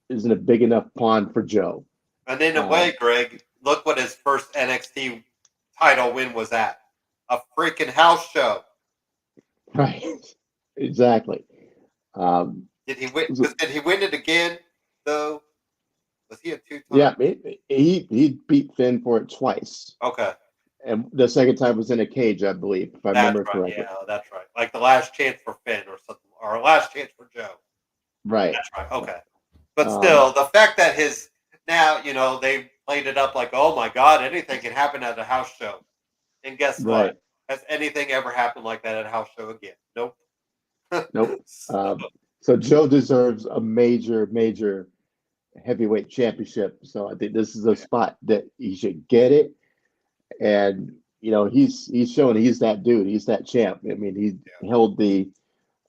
isn't a big enough pond for Joe. And in a way, Um, Greg, look what his first NXT title win was at. A freaking house show. right, exactly. Um, Did he win? so- Did he win it again? Though was he a two-time? yeah, he beat Finn for it twice, Okay, and the second time was in a cage, I believe, if I that's remember right. correctly. Yeah, that's right. Like the last chance for Finn or something, or last chance for Joe. Right. That's right. Okay, but Um, still, the fact that his now they played it up like, oh my God, anything can happen at a house show. And guess what? right. Has anything ever happened like that at a house show again? Nope. Nope. So, So Joe deserves a major, major heavyweight championship. So I think this is a yeah, spot that he should get it. And he's shown he's that dude. He's that champ. I mean, he held the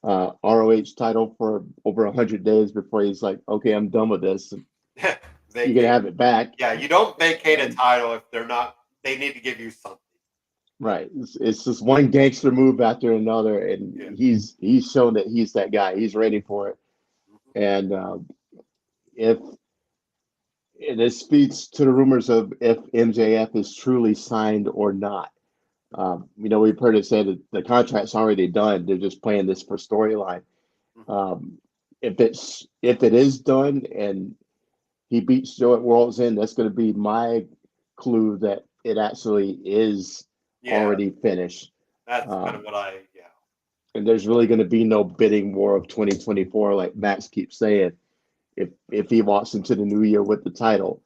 ROH title for over 100 days before he's like, okay, I'm done with this. yeah. You can Vacate. have it back. Yeah, you don't vacate a And title if they're not. They need to give you something. right, it's just one gangster move after another, and Yeah. he's shown that he's that guy. He's ready for it. Mhm. And if this speaks to the rumors of if MJF is truly signed or not. We've heard it said that the contract's already done. They're just playing this for storyline. Mhm. Um, if it is done and he beats Joe at World's End, that's going to be my clue that it actually is Yeah, already finished. that's kind of Um, what I. Yeah. and there's really going to be no bidding war of 2024, like Max keeps saying. If he walks into the new year with the title,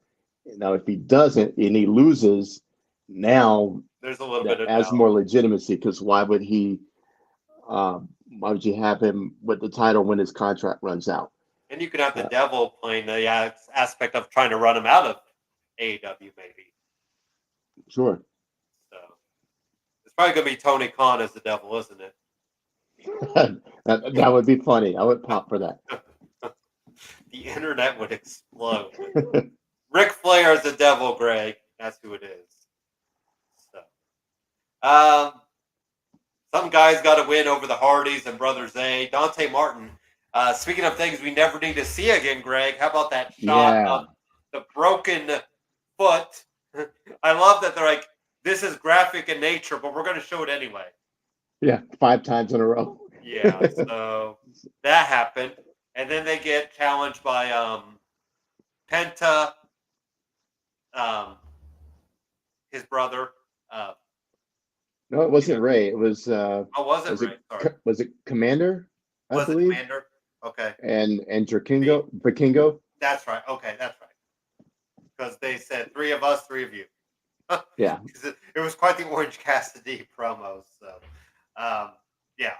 now if he doesn't and he loses, now There's a little bit that of adds doubt, more legitimacy because why would he? Why would you have him with the title when his contract runs out? and you could have the Uh, devil playing the aspect of trying to run him out of AEW, maybe. sure. So it's probably going to be Tony Khan as the devil, isn't it? That would be funny. I would pop for that. The internet would explode. Ric Flair is the devil, Greg. That's who it is. So, some guys got to win over the Hardys and Brothers A. Dante Martin. Speaking of things we never need to see again, Greg, how about that shot Yeah, of the broken foot? I love that they're like, this is graphic in nature, but we're going to show it anyway. yeah, 5 times in a row. Yeah, so that happened. And then they get challenged by Penta, um, his brother. Uh, No, it wasn't Ray. It was it was it right? Sorry. was it Commander, I Was it believe, Commander? Okay. and The, Vikingo. That's right. Okay, that's right. Because they said 3 of us, 3 of you. Yeah. 'Cause it was quite the Orange Cassidy promo. So, yeah.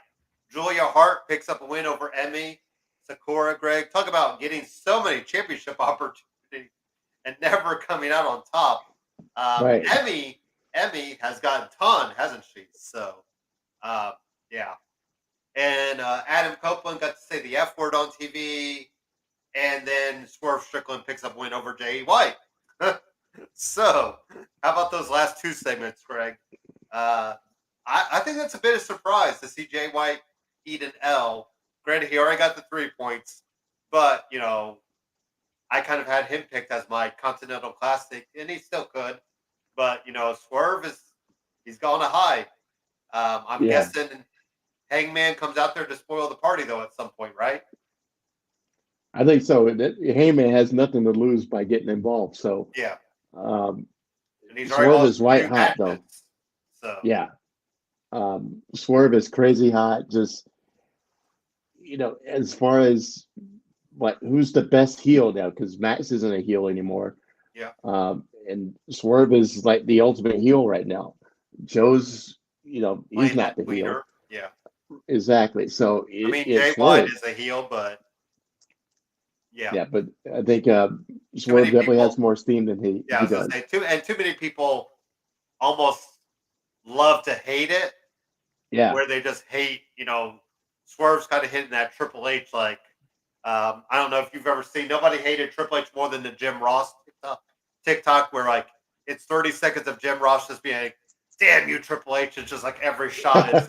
Julia Hart picks up a win over Emmy Sakura. Greg, talk about getting so many championship opportunities and never coming out on top. Right. Emmy has got a ton, hasn't she? So, yeah. And Adam Copeland got to say the F word on TV, and then Swerve Strickland picks up a win over Jay White. So, how about those last 2 segments, Greg? I think that's a bit of surprise to see Jay White eat an L. Granted, he already got the 3 points, but I kind of had him picked as my Continental Classic, and he still could. But Swerve he's gone to high. I'm Yeah. guessing Hangman comes out there to spoil the party though at some point, right? I think so. Heyman has nothing to lose by getting involved. So Yeah, um, and he's already Swerve lost is white 2 hot though. matches. So Yeah. Swerve is crazy hot. Just as far as who's the best heel now? Because Max isn't a heel anymore. yeah, And Swerve is like the ultimate heel right now. Joe's, he's playing not that the heel. tweener. Yeah, Exactly. So I mean it's Jay White Swerve. is a heel, but yeah, Yeah, but I think too Swerve many definitely has people. more steam than Yeah, I he was gonna does. say too many people almost love to hate it, Yeah. where they just hate. Swerve's kind of hitting that Triple H like. I don't know if you've ever seen. Nobody hated Triple H more than the Jim Ross TikTok, where like it's 30 seconds of Jim Ross just being like, "Damn you, Triple H!" It's just like every shot is,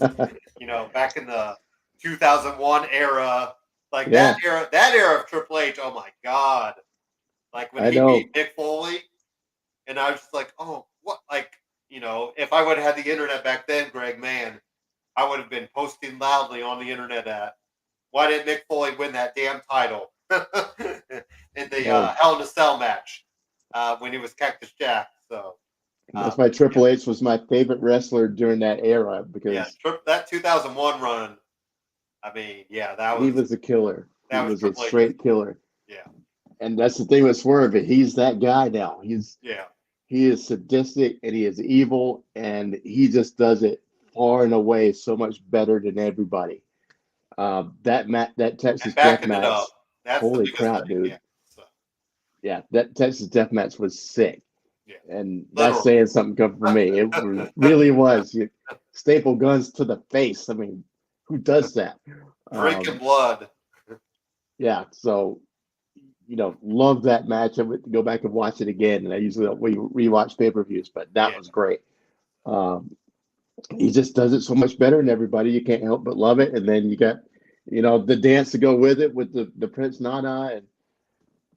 back in the 2001 era, like Yeah, that era of Triple H. Oh my god! Like when I he beat know. Mick Foley, and I was just like, "Oh, what?" Like if I would have had the internet back then, Greg, man, I would have been posting loudly on the internet at why didn't Mick Foley win that damn title in the Oh, Hell in a Cell match when he was Cactus Jack? So, that's why yeah, Triple H was my favorite wrestler during that era yeah, because that 2001 run. I mean, yeah, he was a killer. He that was was a Triple H's. straight killer. Yeah, And that's the thing with Swerve. He's that guy now. yeah, He is sadistic and he is evil and he just does it far and away so much better than everybody. That and Texas death backing it up. match, That's the holy biggest crap, thing. dude. Yeah, so, Yeah, that Texas death match was sick. yeah, And that's literally. saying something good for me. It really was. You staple guns to the face. I mean, who does that? Drinking Um, blood. yeah, so love that match. I would go back and watch it again. And I usually don't rewatch pay-per-views, but that Yeah, was great. Um, he just does it so much better than everybody. You can't help but love it. And then you got, the dance to go with it with the Prince Nana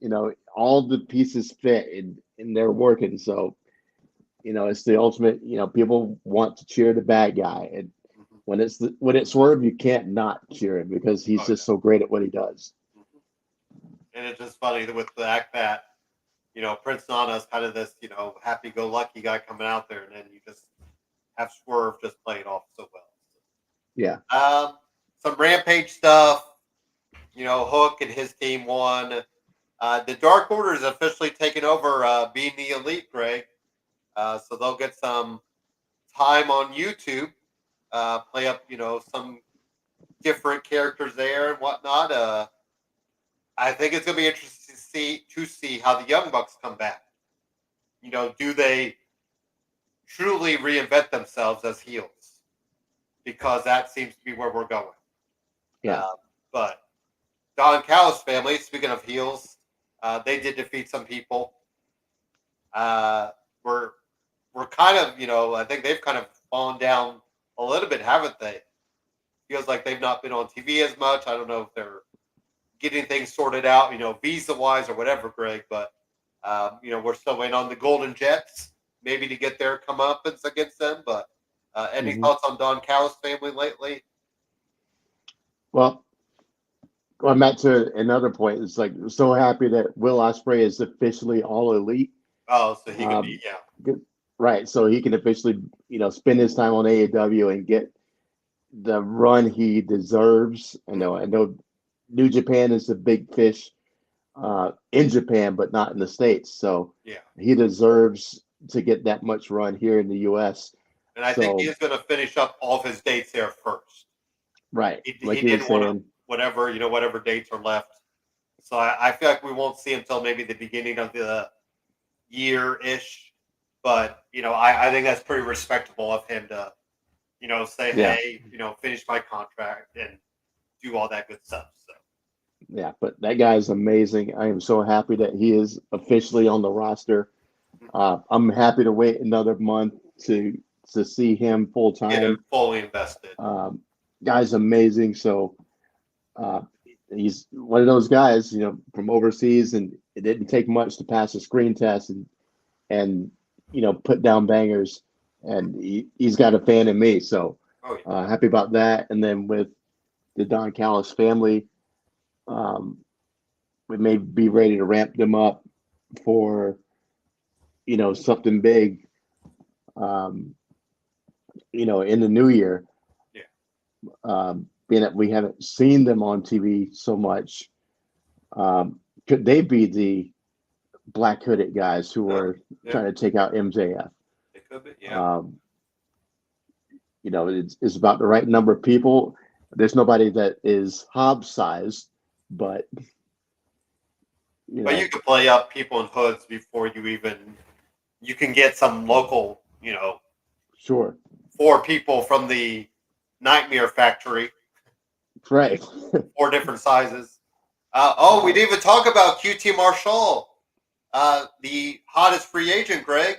and all the pieces fit and they're working. So it's the ultimate. People want to cheer the bad guy, and mhm. when it's Swerve, you can't not cheer him because he's Oh just so great at what he does. yeah. Mhm. And it's just funny with the fact that Prince Nana is kind of this happy-go-lucky guy coming out there, and then you just have Swerve just play it off so well. Yeah, Some Rampage stuff. Hook and his team won. The Dark Order is officially taken over, being the Elite, Greg. So they'll get some time on YouTube. Play up, some different characters there and whatnot. I think it's gonna be interesting to see how the Young Bucks come back. Do they truly reinvent themselves as heels? Because that seems to be where we're going. yeah. Uh, but Don Callis family, speaking of heels, they did defeat some people. Uh, we're we're kind of, I think they've kind of fallen down a little bit, haven't they? Feels like they've not been on TV as much. I don't know if they're getting things sorted out, visa wise or whatever, Greg. But we're still waiting on the Golden Jets, maybe to get their comeuppance against them. But any hmm thoughts on Don Callis family lately? Well, going back to another point, it's like so happy that Will Ospreay is officially all elite. Oh, so he could be, Um, yeah, good- right, so he can officially spend his time on AEW and get the run he deserves. I know New Japan is the big fish. in Japan, but not in the States. So Yeah. he deserves to get that much run here in the U.S. And I think he So, is going to finish up all of his dates there first. right, like He he was didn't want to, saying, whatever dates are left. So I feel like we won't see him until maybe the beginning of the year-ish. But, I think that's pretty respectable of him to, say, yeah, hey, finish my contract and do all that good stuff. So, yeah. But that guy is amazing. I am so happy that he is officially on the roster. I'm happy to wait another month to see him full get him time. fully invested. Guy's amazing. So uh, he's one of those guys, from overseas, and it didn't take much to pass a screen test and put down bangers. And he's got a fan in me. So Oh, yeah. happy about that. And then with the Don Callis family, um, we may be ready to ramp them up for something big. Um, in the new year, Yeah. being that we haven't seen them on TV so much, could they be the black hooded guys who Huh? are Yeah. trying to take out MJF? It could be. Yeah. It's about the right number of people. There's nobody that is Hobbs sized, but But you could play up people in hoods before you can get some local, sure, 4 people from the Nightmare Factory, right. 4 different sizes. We didn't even talk about QT Marshall, the hottest free agent, Greg.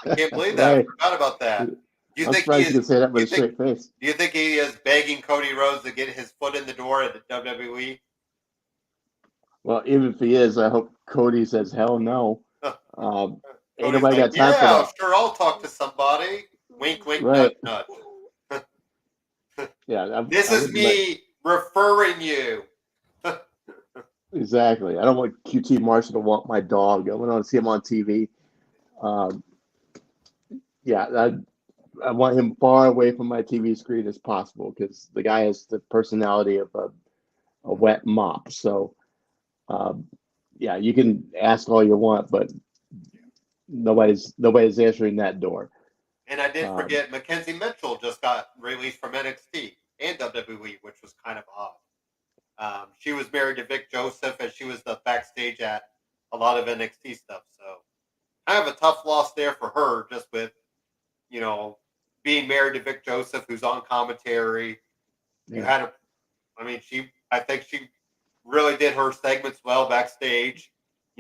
I can't believe that. Right. I forgot about that. Do you I'm think he surprised you is? can say that Do with you a think? straight face. Do you think he is begging Cody Rhodes to get his foot in the door at the WWE? Well, even if he is, I hope Cody says hell no. Ain't Cody's nobody like, got time for yeah, that. sure, I'll talk to somebody. Wink, wink, nudge, Right. nudge. Yeah, This I is wouldn't let me referring you. exactly. I don't want QT Marshall to walk my dog. I want to see him on TV. Um, yeah, I want him far away from my TV screen as possible because the guy has the personality of a wet mop. So, um, yeah, you can ask all you want, but nobody's answering that door. And I did Um, forget Mackenzie Mitchell just got released from NXT and WWE, which was kind of odd. She was married to Vic Joseph, and she was the backstage at a lot of NXT stuff. So kind of a tough loss there for her, just with you know being married to Vic Joseph, who's on commentary. You yeah, had a, I think she really did her segments well backstage.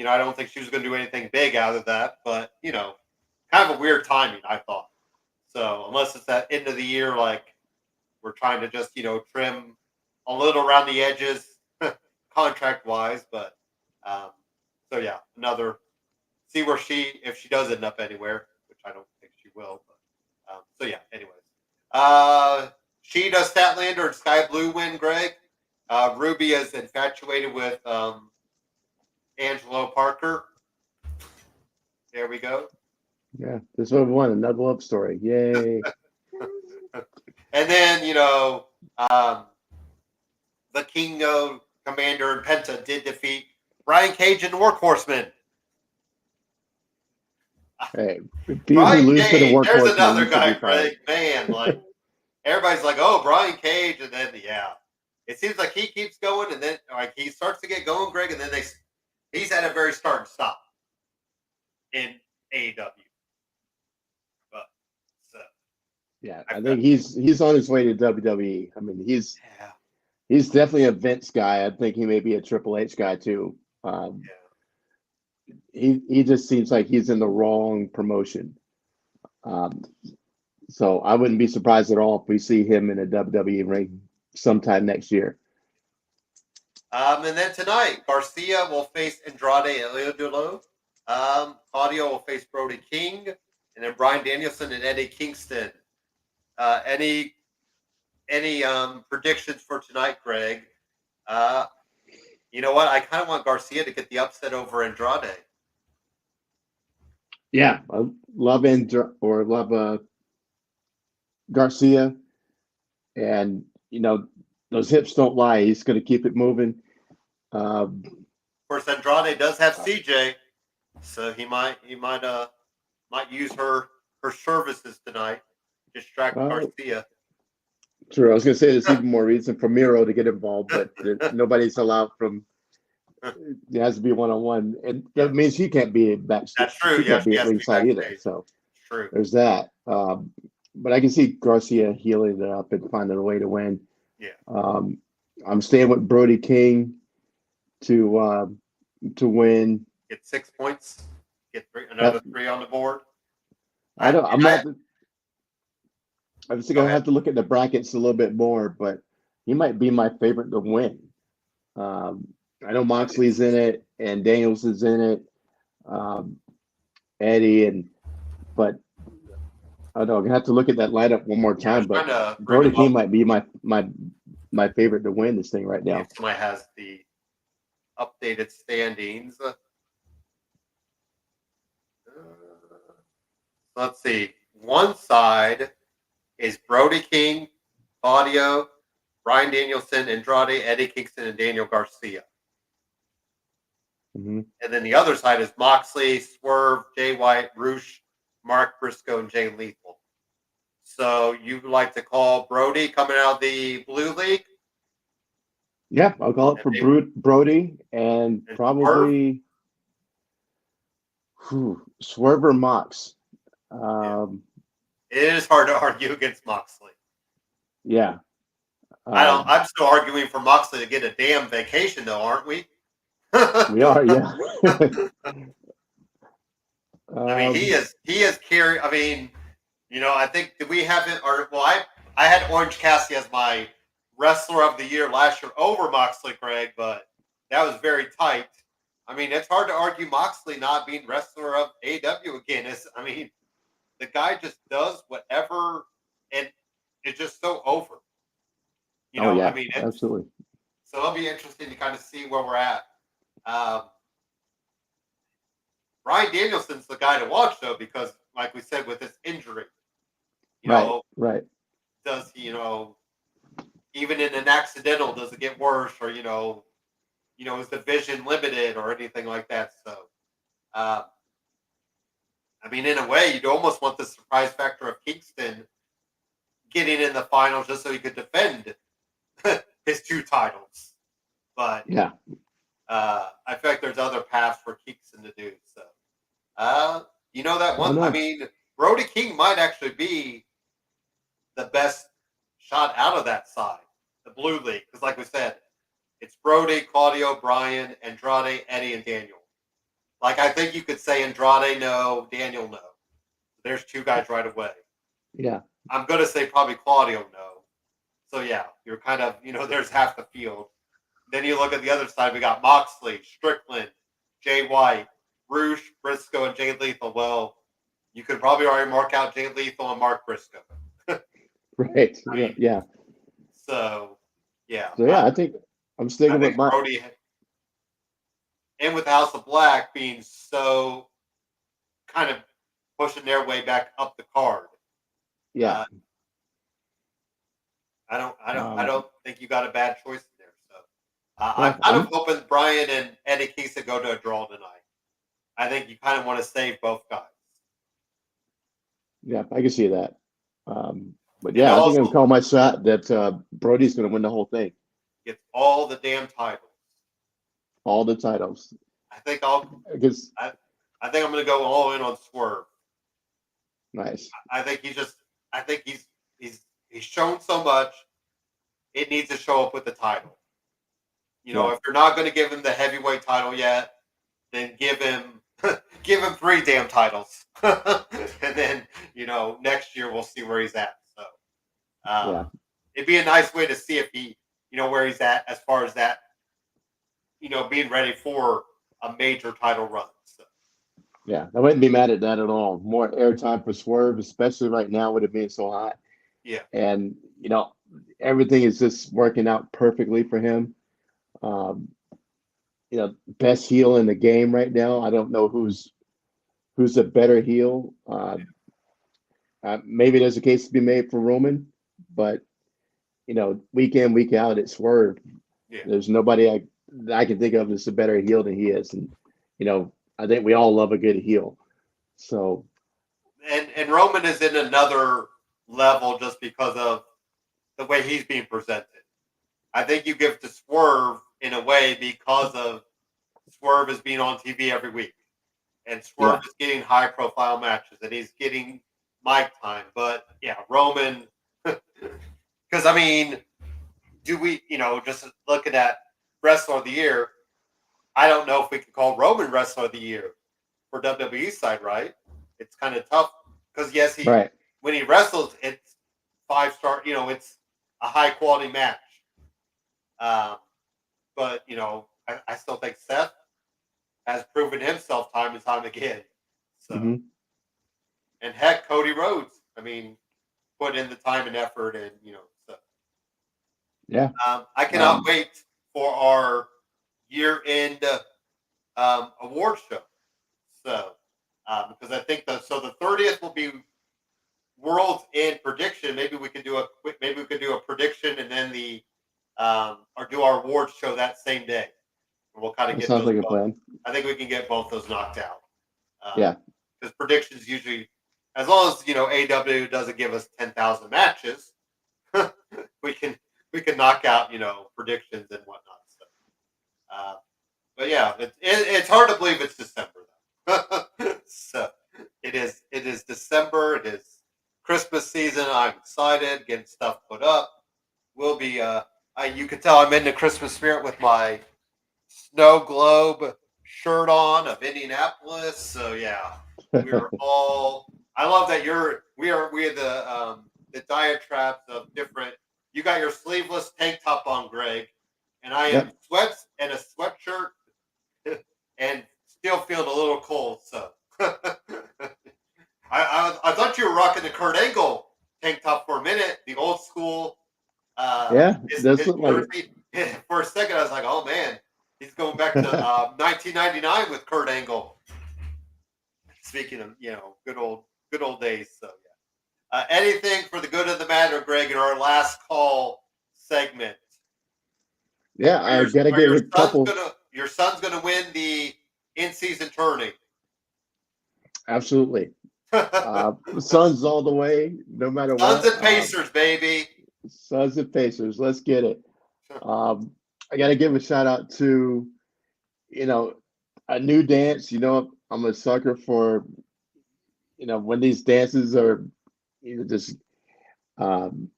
I don't think she was going to do anything big out of that, but kind of a weird timing, I thought. So unless it's that end of the year, like we're trying to just trim a little around the edges, contract wise, but um, so yeah, another see where if she does end up anywhere, which I don't think she will. But so yeah, anyways, Sheeta Statlander and Sky Blue win. Greg, Ruby is infatuated with Angelo Parker. There we go. yeah. This is what we want, another love story. Yay. And then the Kingo Commander and Penta did defeat Brian Cage and the Workhorsemen. Hey, people who Brian lose to the Cage, there's workhorsemen another should be guy, fired. Greg. Man, like everybody's like, oh, Brian Cage, and then yeah, it seems like he keeps going, and then like he starts to get going, Greg, and then he's at a very start and stop in AEW. But so Yeah, I I feel, think he's on his way to WWE. I mean, yeah, he's definitely a Vince guy. I think he may be a Triple H guy too. Um, yeah. he just seems like he's in the wrong promotion. Um, so I wouldn't be surprised at all if we see him in a WWE ring sometime next year. And then tonight, Garcia will face Andrade Elidolo. Claudio will face Brody King, and then Brian Danielson and Eddie Kingston. Any predictions for tonight, Greg? You know what? I kind of want Garcia to get the upset over Andrade. Yeah, I love Garcia, and those hips don't lie. He's going to keep it moving. Um, course, Andrade does have CJ, so he might use her services tonight. Distract Uh, Garcia. True. I was going to say there's even more reason for Miro to get involved, but nobody's allowed from. It has to be one-on-one, and that means she can't be backstage. That's true. She Yeah, can't be she at has to be ringside either. backstage. So True. there's that. But I can see Garcia healing it up and finding a way to win. Yeah. I'm staying with Brody King to win. Get 6 points. Get another 3 on the board. I'm not. I was Go going to have to look at the brackets a little bit more, but he might be my favorite to win. I know Moxley's in it and Daniels is in it, Eddie, but I don't know. I'm gonna have to look at that lineup one more time. But Brody King might be my favorite to win this thing right now. If somebody has the updated standings. Let's see. One side is Brody King, Claudio, Bryan Danielson, Andrade, Eddie Kingston, and Daniel Garcia. Mm-hmm. And then the other side is Moxley, Swerve, Jay White, Roosh, Mark Briscoe, and Jay Lethal. So you like to call Brody coming out of the Blue League? Yeah, I'll call it for Brody and probably Swerve or Mox. It is hard to argue against Moxley. Yeah. I'm still arguing for Moxley to get a damn vacation, though, aren't we? We are, yeah. I mean, he is carrying. I mean, I think did we have it? Or well, I had Orange Cassidy as my wrestler of the year last year over Moxley, Craig, but that was very tight. I mean, it's hard to argue Moxley not being wrestler of AEW again. I mean, the guy just does whatever, and it's just so over. I mean, absolutely. So it'll be interesting to kind of see where we're at. Bryan Danielson's the guy to watch, though, because, like we said, with this injury, right. Does he, even in an accidental, does it get worse, or is the vision limited or anything like that? So, I mean, in a way, you'd almost want the surprise factor of Kingston getting in the finals just so he could defend his 2 titles. But yeah, I feel like there's other paths for Kingston to do. So, that one. I mean, Brody King might actually be the best shot out of that side, the Blue League, because like we said, it's Brody, Claudio, Bryan, Andrade, Eddie, and Daniel. Like, I think you could say Andrade no, Daniel no. There's 2 guys right away. Yeah. I'm going to say probably Claudio no. So, yeah, you're kind of, there's half the field. Then you look at the other side, we got Moxley, Strickland, Jay White, Roosh, Briscoe, and Jay Lethal. Well, you could probably already mark out Jay Lethal and Mark Briscoe. Right. Yeah. So, yeah. So, yeah, I think I'm sticking with my Brody. And with House of Black being so kind of pushing their way back up the card. Yeah. I don't think you got a bad choice there. So I'm kind of hoping Bryan and Eddie Kingston go to a draw tonight. I think you kind of want to save both guys. Yeah, I can see that. But yeah, I think I'm calling my shot that Brody's going to win the whole thing. Gets all the damn titles. All the titles. I think I'm going to go all in on Swerve. Nice. I think he's shown so much. It needs to show up with the title. If you're not going to give him the heavyweight title yet, then give him 3 damn titles, and then next year we'll see where he's at. So, it'd be a nice way to see if he, where he's at as far as that, being ready for a major title run. So. Yeah, I wouldn't be mad at that at all. More airtime for Swerve, especially right now with it being so hot. Yeah, and everything is just working out perfectly for him. Best heel in the game right now. I don't know who's a better heel. Maybe there's a case to be made for Roman, but week in, week out, it's Swerve. Yeah. There's nobody that I can think of is a better heel than he is. And, I think we all love a good heel. So, And Roman is in another level just because of the way he's being presented. I think you give to Swerve in a way because of Swerve is being on TV every week, and Swerve yeah, is getting high profile matches, and he's getting mic time. But yeah, Roman, because I mean, do we, just looking at Wrestler of the Year, I don't know if we can call Roman Wrestler of the Year for WWE side, right? It's kind of tough because yes, right. when he wrestles, it's 5-star. It's a high quality match. Um, but I still think Seth has proven himself time and time again. So, Hmm. and heck, Cody Rhodes. I mean, put in the time and effort, and so Yeah. I cannot Um, wait for our year-end award show. So, because I think the 30th will be World's End prediction. Maybe we could do a prediction and then or do our awards show that same day. And we'll kind of that get sounds those like a both. plan. I think we can get both those knocked out. Yeah. Because predictions usually, as long as AW doesn't give us 10,000 matches, we can knock out predictions and whatnot. So, uh, but yeah, it's hard to believe it's December though. So it is December. It is Christmas season. I'm excited, getting stuff put up. We'll be. You can tell I'm in the Christmas spirit with my snow globe shirt on of Indianapolis. So yeah, we're all. I love that we are the diatribes of different. You got your sleeveless tank top on, Greg, and I am Yep. sweats and a sweatshirt and still feeling a little cold. So I thought you were rocking the Kurt Angle tank top for a minute, the old school Yeah. That's his like it. jersey. For a second, I was like, oh man, he's going back to 1999 with Kurt Angle. Speaking of good old days. So yeah. Anything for the good of the matter, Greg, in our last call segment. Yeah. I gotta Are give your a sons couple. gonna win the in season tourney? Absolutely. Suns all the way, no matter Suns what. and Pacers, baby. Suns and Pacers. Let's get it. Um, I got to give a shout out to, you know, a new dance. I'm a sucker for, when these dances are, just um,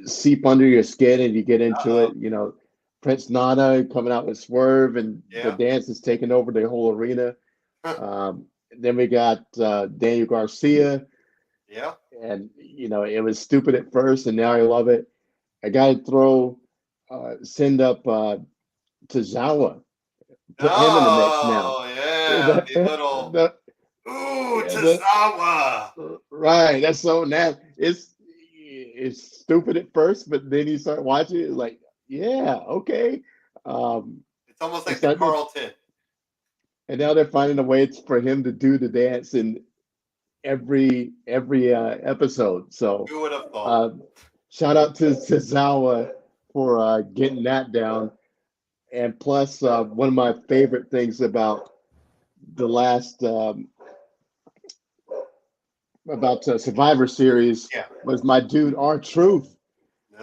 seep under your skin and you get into Uh-oh. it. Prince Nana coming out with Swerve and the Yeah. dance is taking over the whole arena. Then we got Daniel Garcia, Yeah. and it was stupid at first, and now I love it. I got to send up to Zawa, put him in the mix now. Oh yeah, The, the little the, ooh the, Tazawa. right, that's so nasty. It's stupid at first, but then you start watching it, it's like, yeah, okay. Um, It's almost it's like the not this, Carlton. and now they're finding a way for him to do the dance in every episode. So, Who would have thought? uh, shout out to Zawa for getting that down. And plus, one of my favorite things about the last about Survivor Series Yeah. was my dude R Truth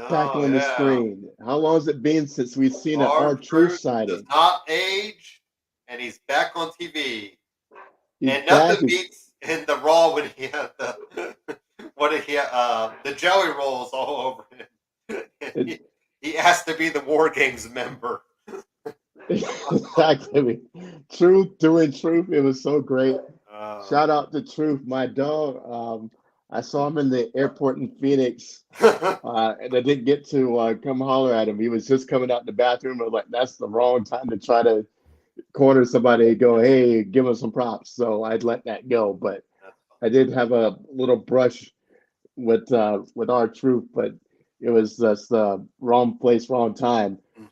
back No, on the yeah. screen. How long has it been since we've seen an Our R Truth truth does sighting? not age, and he's back on TV. He's And nothing back. Is beats in the Raw when he had the what did he the jelly rolls all over him. it, He has to be the War Games member. exactly Truth doing Truth. It was so great. Uh, Shout out to Truth, my dog. I saw him in the airport in Phoenix, and I didn't get to come holler at him. He was just coming out the bathroom. I was like, that's the wrong time to try to corner somebody and go, hey, give him some props. So I'd let that go. But That's fun. I did have a little brush with our Truth, but it was just wrong place, wrong time. Mhm.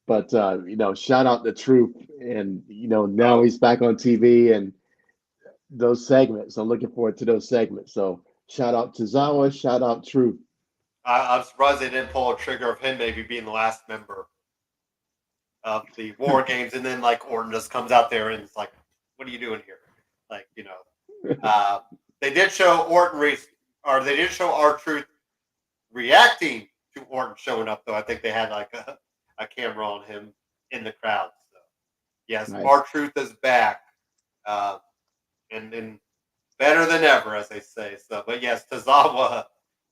But shout out to Truth, and now Oh, he's back on TV and those segments. I'm looking forward to those segments. So shout out to Zawa, shout out Truth. I'm surprised they didn't pull a trigger of him maybe being the last member. of the War Games, and then like Orton just comes out there and it's like, "What are you doing here?" Like, they did show they did show R-Truth reacting to Orton showing up, though. I think they had like a camera on him in the crowd. So yes, Nice. R-Truth is back, and better than ever, as they say. So, but yes, Tozawa,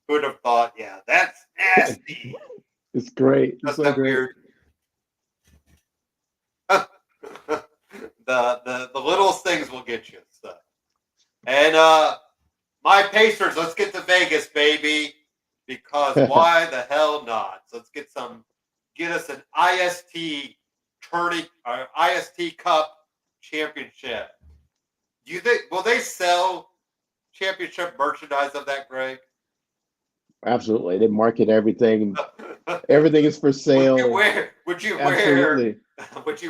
who would have thought? Yeah, that's nasty. It's great. It's That's so that great. weird. The littlest things will get you. So. And my Pacers, let's get to Vegas, baby. Because why the hell not? So let's get us an IST Cup championship. Do you think will they sell championship merchandise of that, Greg? Absolutely. They market everything. Everything is for sale. Would you Absolutely.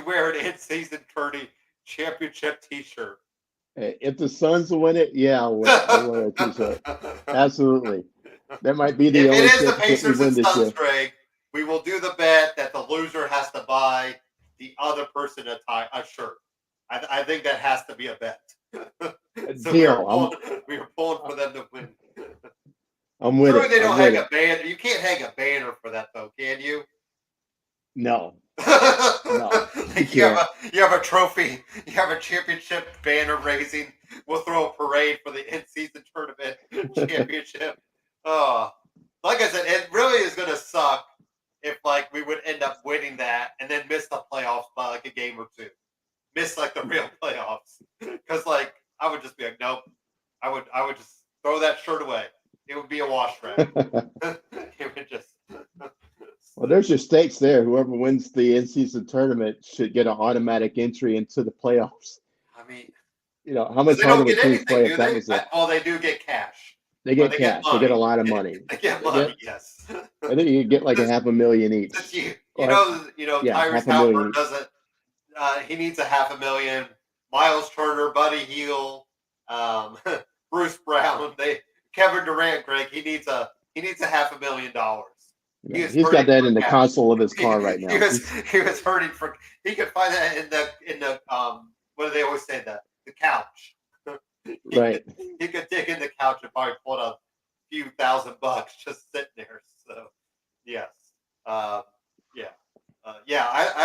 wear an in-season tourney championship T-shirt? If the Suns win it, yeah, I'll wear a T-shirt. Absolutely. That might be the If only it is the championship we Pacers win and this Suns, year. Greg, we will do the bet that the loser has to buy the other person a shirt. I think that has to be a bet. So Deal. we are pulling for them to win. I'm with Surely it. they don't I'm hang with a it. banner. You can't hang a banner for that, though, can you? No. No. You You have a trophy. You have a championship banner raising. We'll throw a parade for the in-season tournament championship. Oh, like I said, it really is going to suck if like we would end up winning that and then miss the playoffs by like a game or two. Miss like the real playoffs because like I would just be like, nope. I would just throw that shirt away. It would be a wash rag. It would just. Well, there's your stakes there. Whoever wins the in-season tournament should get an automatic entry into the playoffs. I mean, how much they harder don't would get teams anything, play do if that they? was it? Well, they do get cash. They Or get cash. They money. get a lot of money. They get money. Yes. I think you get like a $500,000 each. Since you Yeah, Tyrese $500,000 Halliburton each. doesn't. He needs $500,000. Miles Turner, Buddy Hield, Bruce Brown, Kevin Durant, Greg. He needs $500,000. Yeah, he's got that in the console of his car right now. He was hurting for. He could find that in the what do they always say, the couch. Right. He could dig in the couch and probably pull a few $1,000 just sitting there. So yes, I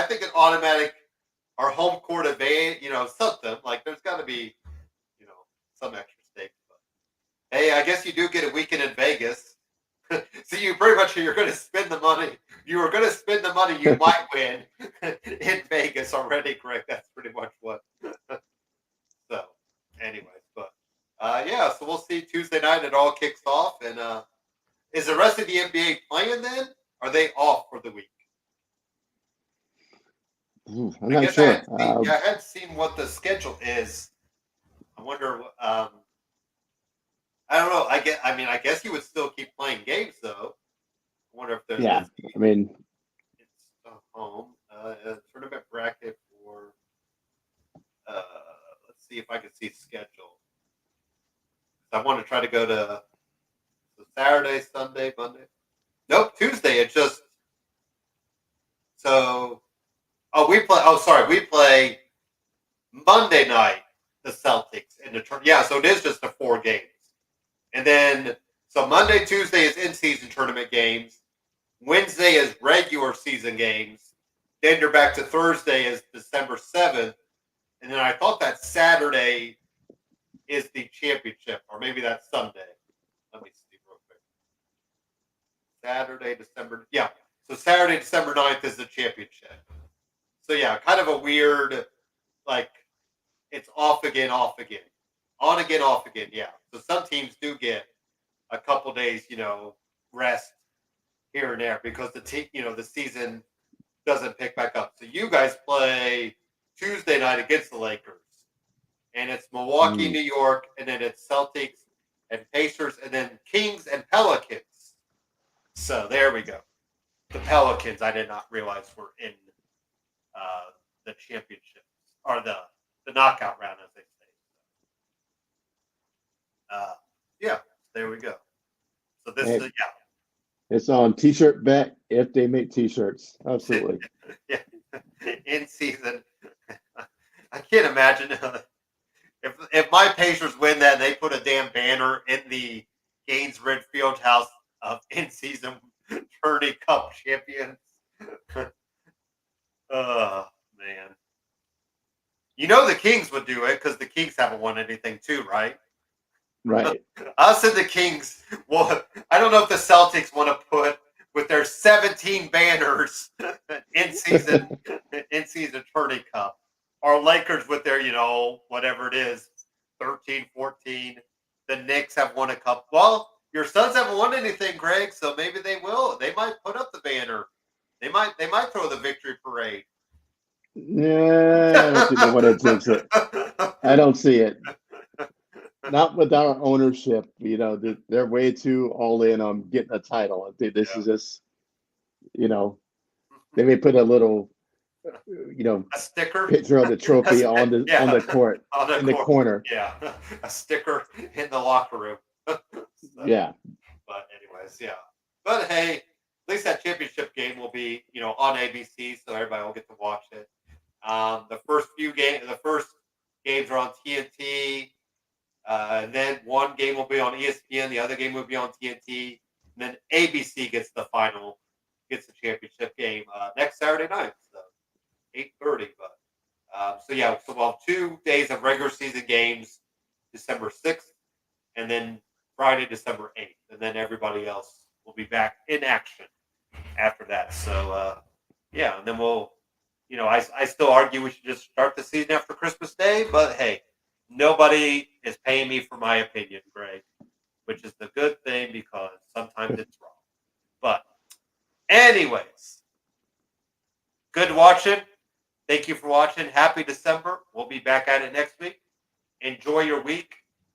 think an automatic or home court advantage, something like there's got to be, some extra stakes. But hey, I guess you do get a weekend in Vegas. So you're going to spend the money. You were going to spend the money you might win in Vegas already, Greg. That's pretty much what. So, anyways, but so we'll see Tuesday night. It all kicks off, and is the rest of the NBA playing then? Are they off for the week? I'm not sure. I had seen what the schedule is. I wonder. I don't know. I guess you would still keep playing games though. I wonder if there's. Yeah, it's home tournament bracket for. Let's see if I can see schedule. I want to try to go to Saturday, Sunday, Monday. Nope, Tuesday. It's just so. Oh, we play. Oh, sorry, we play Monday night. The Celtics in the tournament. Yeah, so it is just the 4 games. And then, so Monday, Tuesday is in-season tournament games. Wednesday is regular season games. Then you're back to Thursday is December 7th. And then I thought that Saturday is the championship, or maybe that's Sunday. Let me see real quick. Saturday, December 9th is the championship. So yeah, kind of a weird, like, it's off again, off again. On again, off again, yeah. So some teams do get a couple days, rest here and there because the season doesn't pick back up. So you guys play Tuesday night against the Lakers. And it's Milwaukee, New York, and then it's Celtics and Pacers, and then Kings and Pelicans. So there we go. The Pelicans, I did not realize were in the championships or the knockout round, as they say. There we go. So this it's on T-shirt bet if they make T-shirts. Absolutely. Yeah. in season. I can't imagine if my Pacers win that and they put a damn banner in the Gaines Red Fieldhouse of in season Tourney Cup champions. Oh man. You know the Kings would do it because the Kings haven't won anything too, right? Right. Us and the Kings. Well, I don't know if the Celtics want to put with their 17 banners in season Tourney Cup, or Lakers with their whatever it is 13, 14. The Knicks have won a cup. Well, your Suns haven't won anything, Greg. So maybe they will. They might put up the banner. They might throw the victory parade. Yeah, I don't think they want to jinx it. I don't see it. Not with our ownership. They're way too all in on getting a title. I think this is just, they may put a little, a sticker picture of the trophy on the court in the corner. Yeah, a sticker in the locker room. So, yeah. But anyways, yeah. But hey, at least that championship game will be on ABC, so everybody will get to watch it. The first games are on TNT. And then one game will be on ESPN, the other game will be on TNT, and then ABC gets the championship game next Saturday night, so 8:30. But so we'll have 2 days of regular season games, December 6th, and then Friday, December 8th, and then everybody else will be back in action after that. So and then we'll, I still argue we should just start the season after Christmas Day, but hey. Nobody is paying me for my opinion, Greg, which is the good thing because sometimes it's wrong. But anyways, good watching. Thank you for watching. Happy December. We'll be back at it next week. Enjoy your week.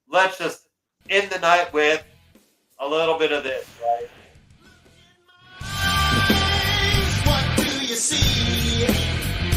Let's just end the night with a little bit of this, right?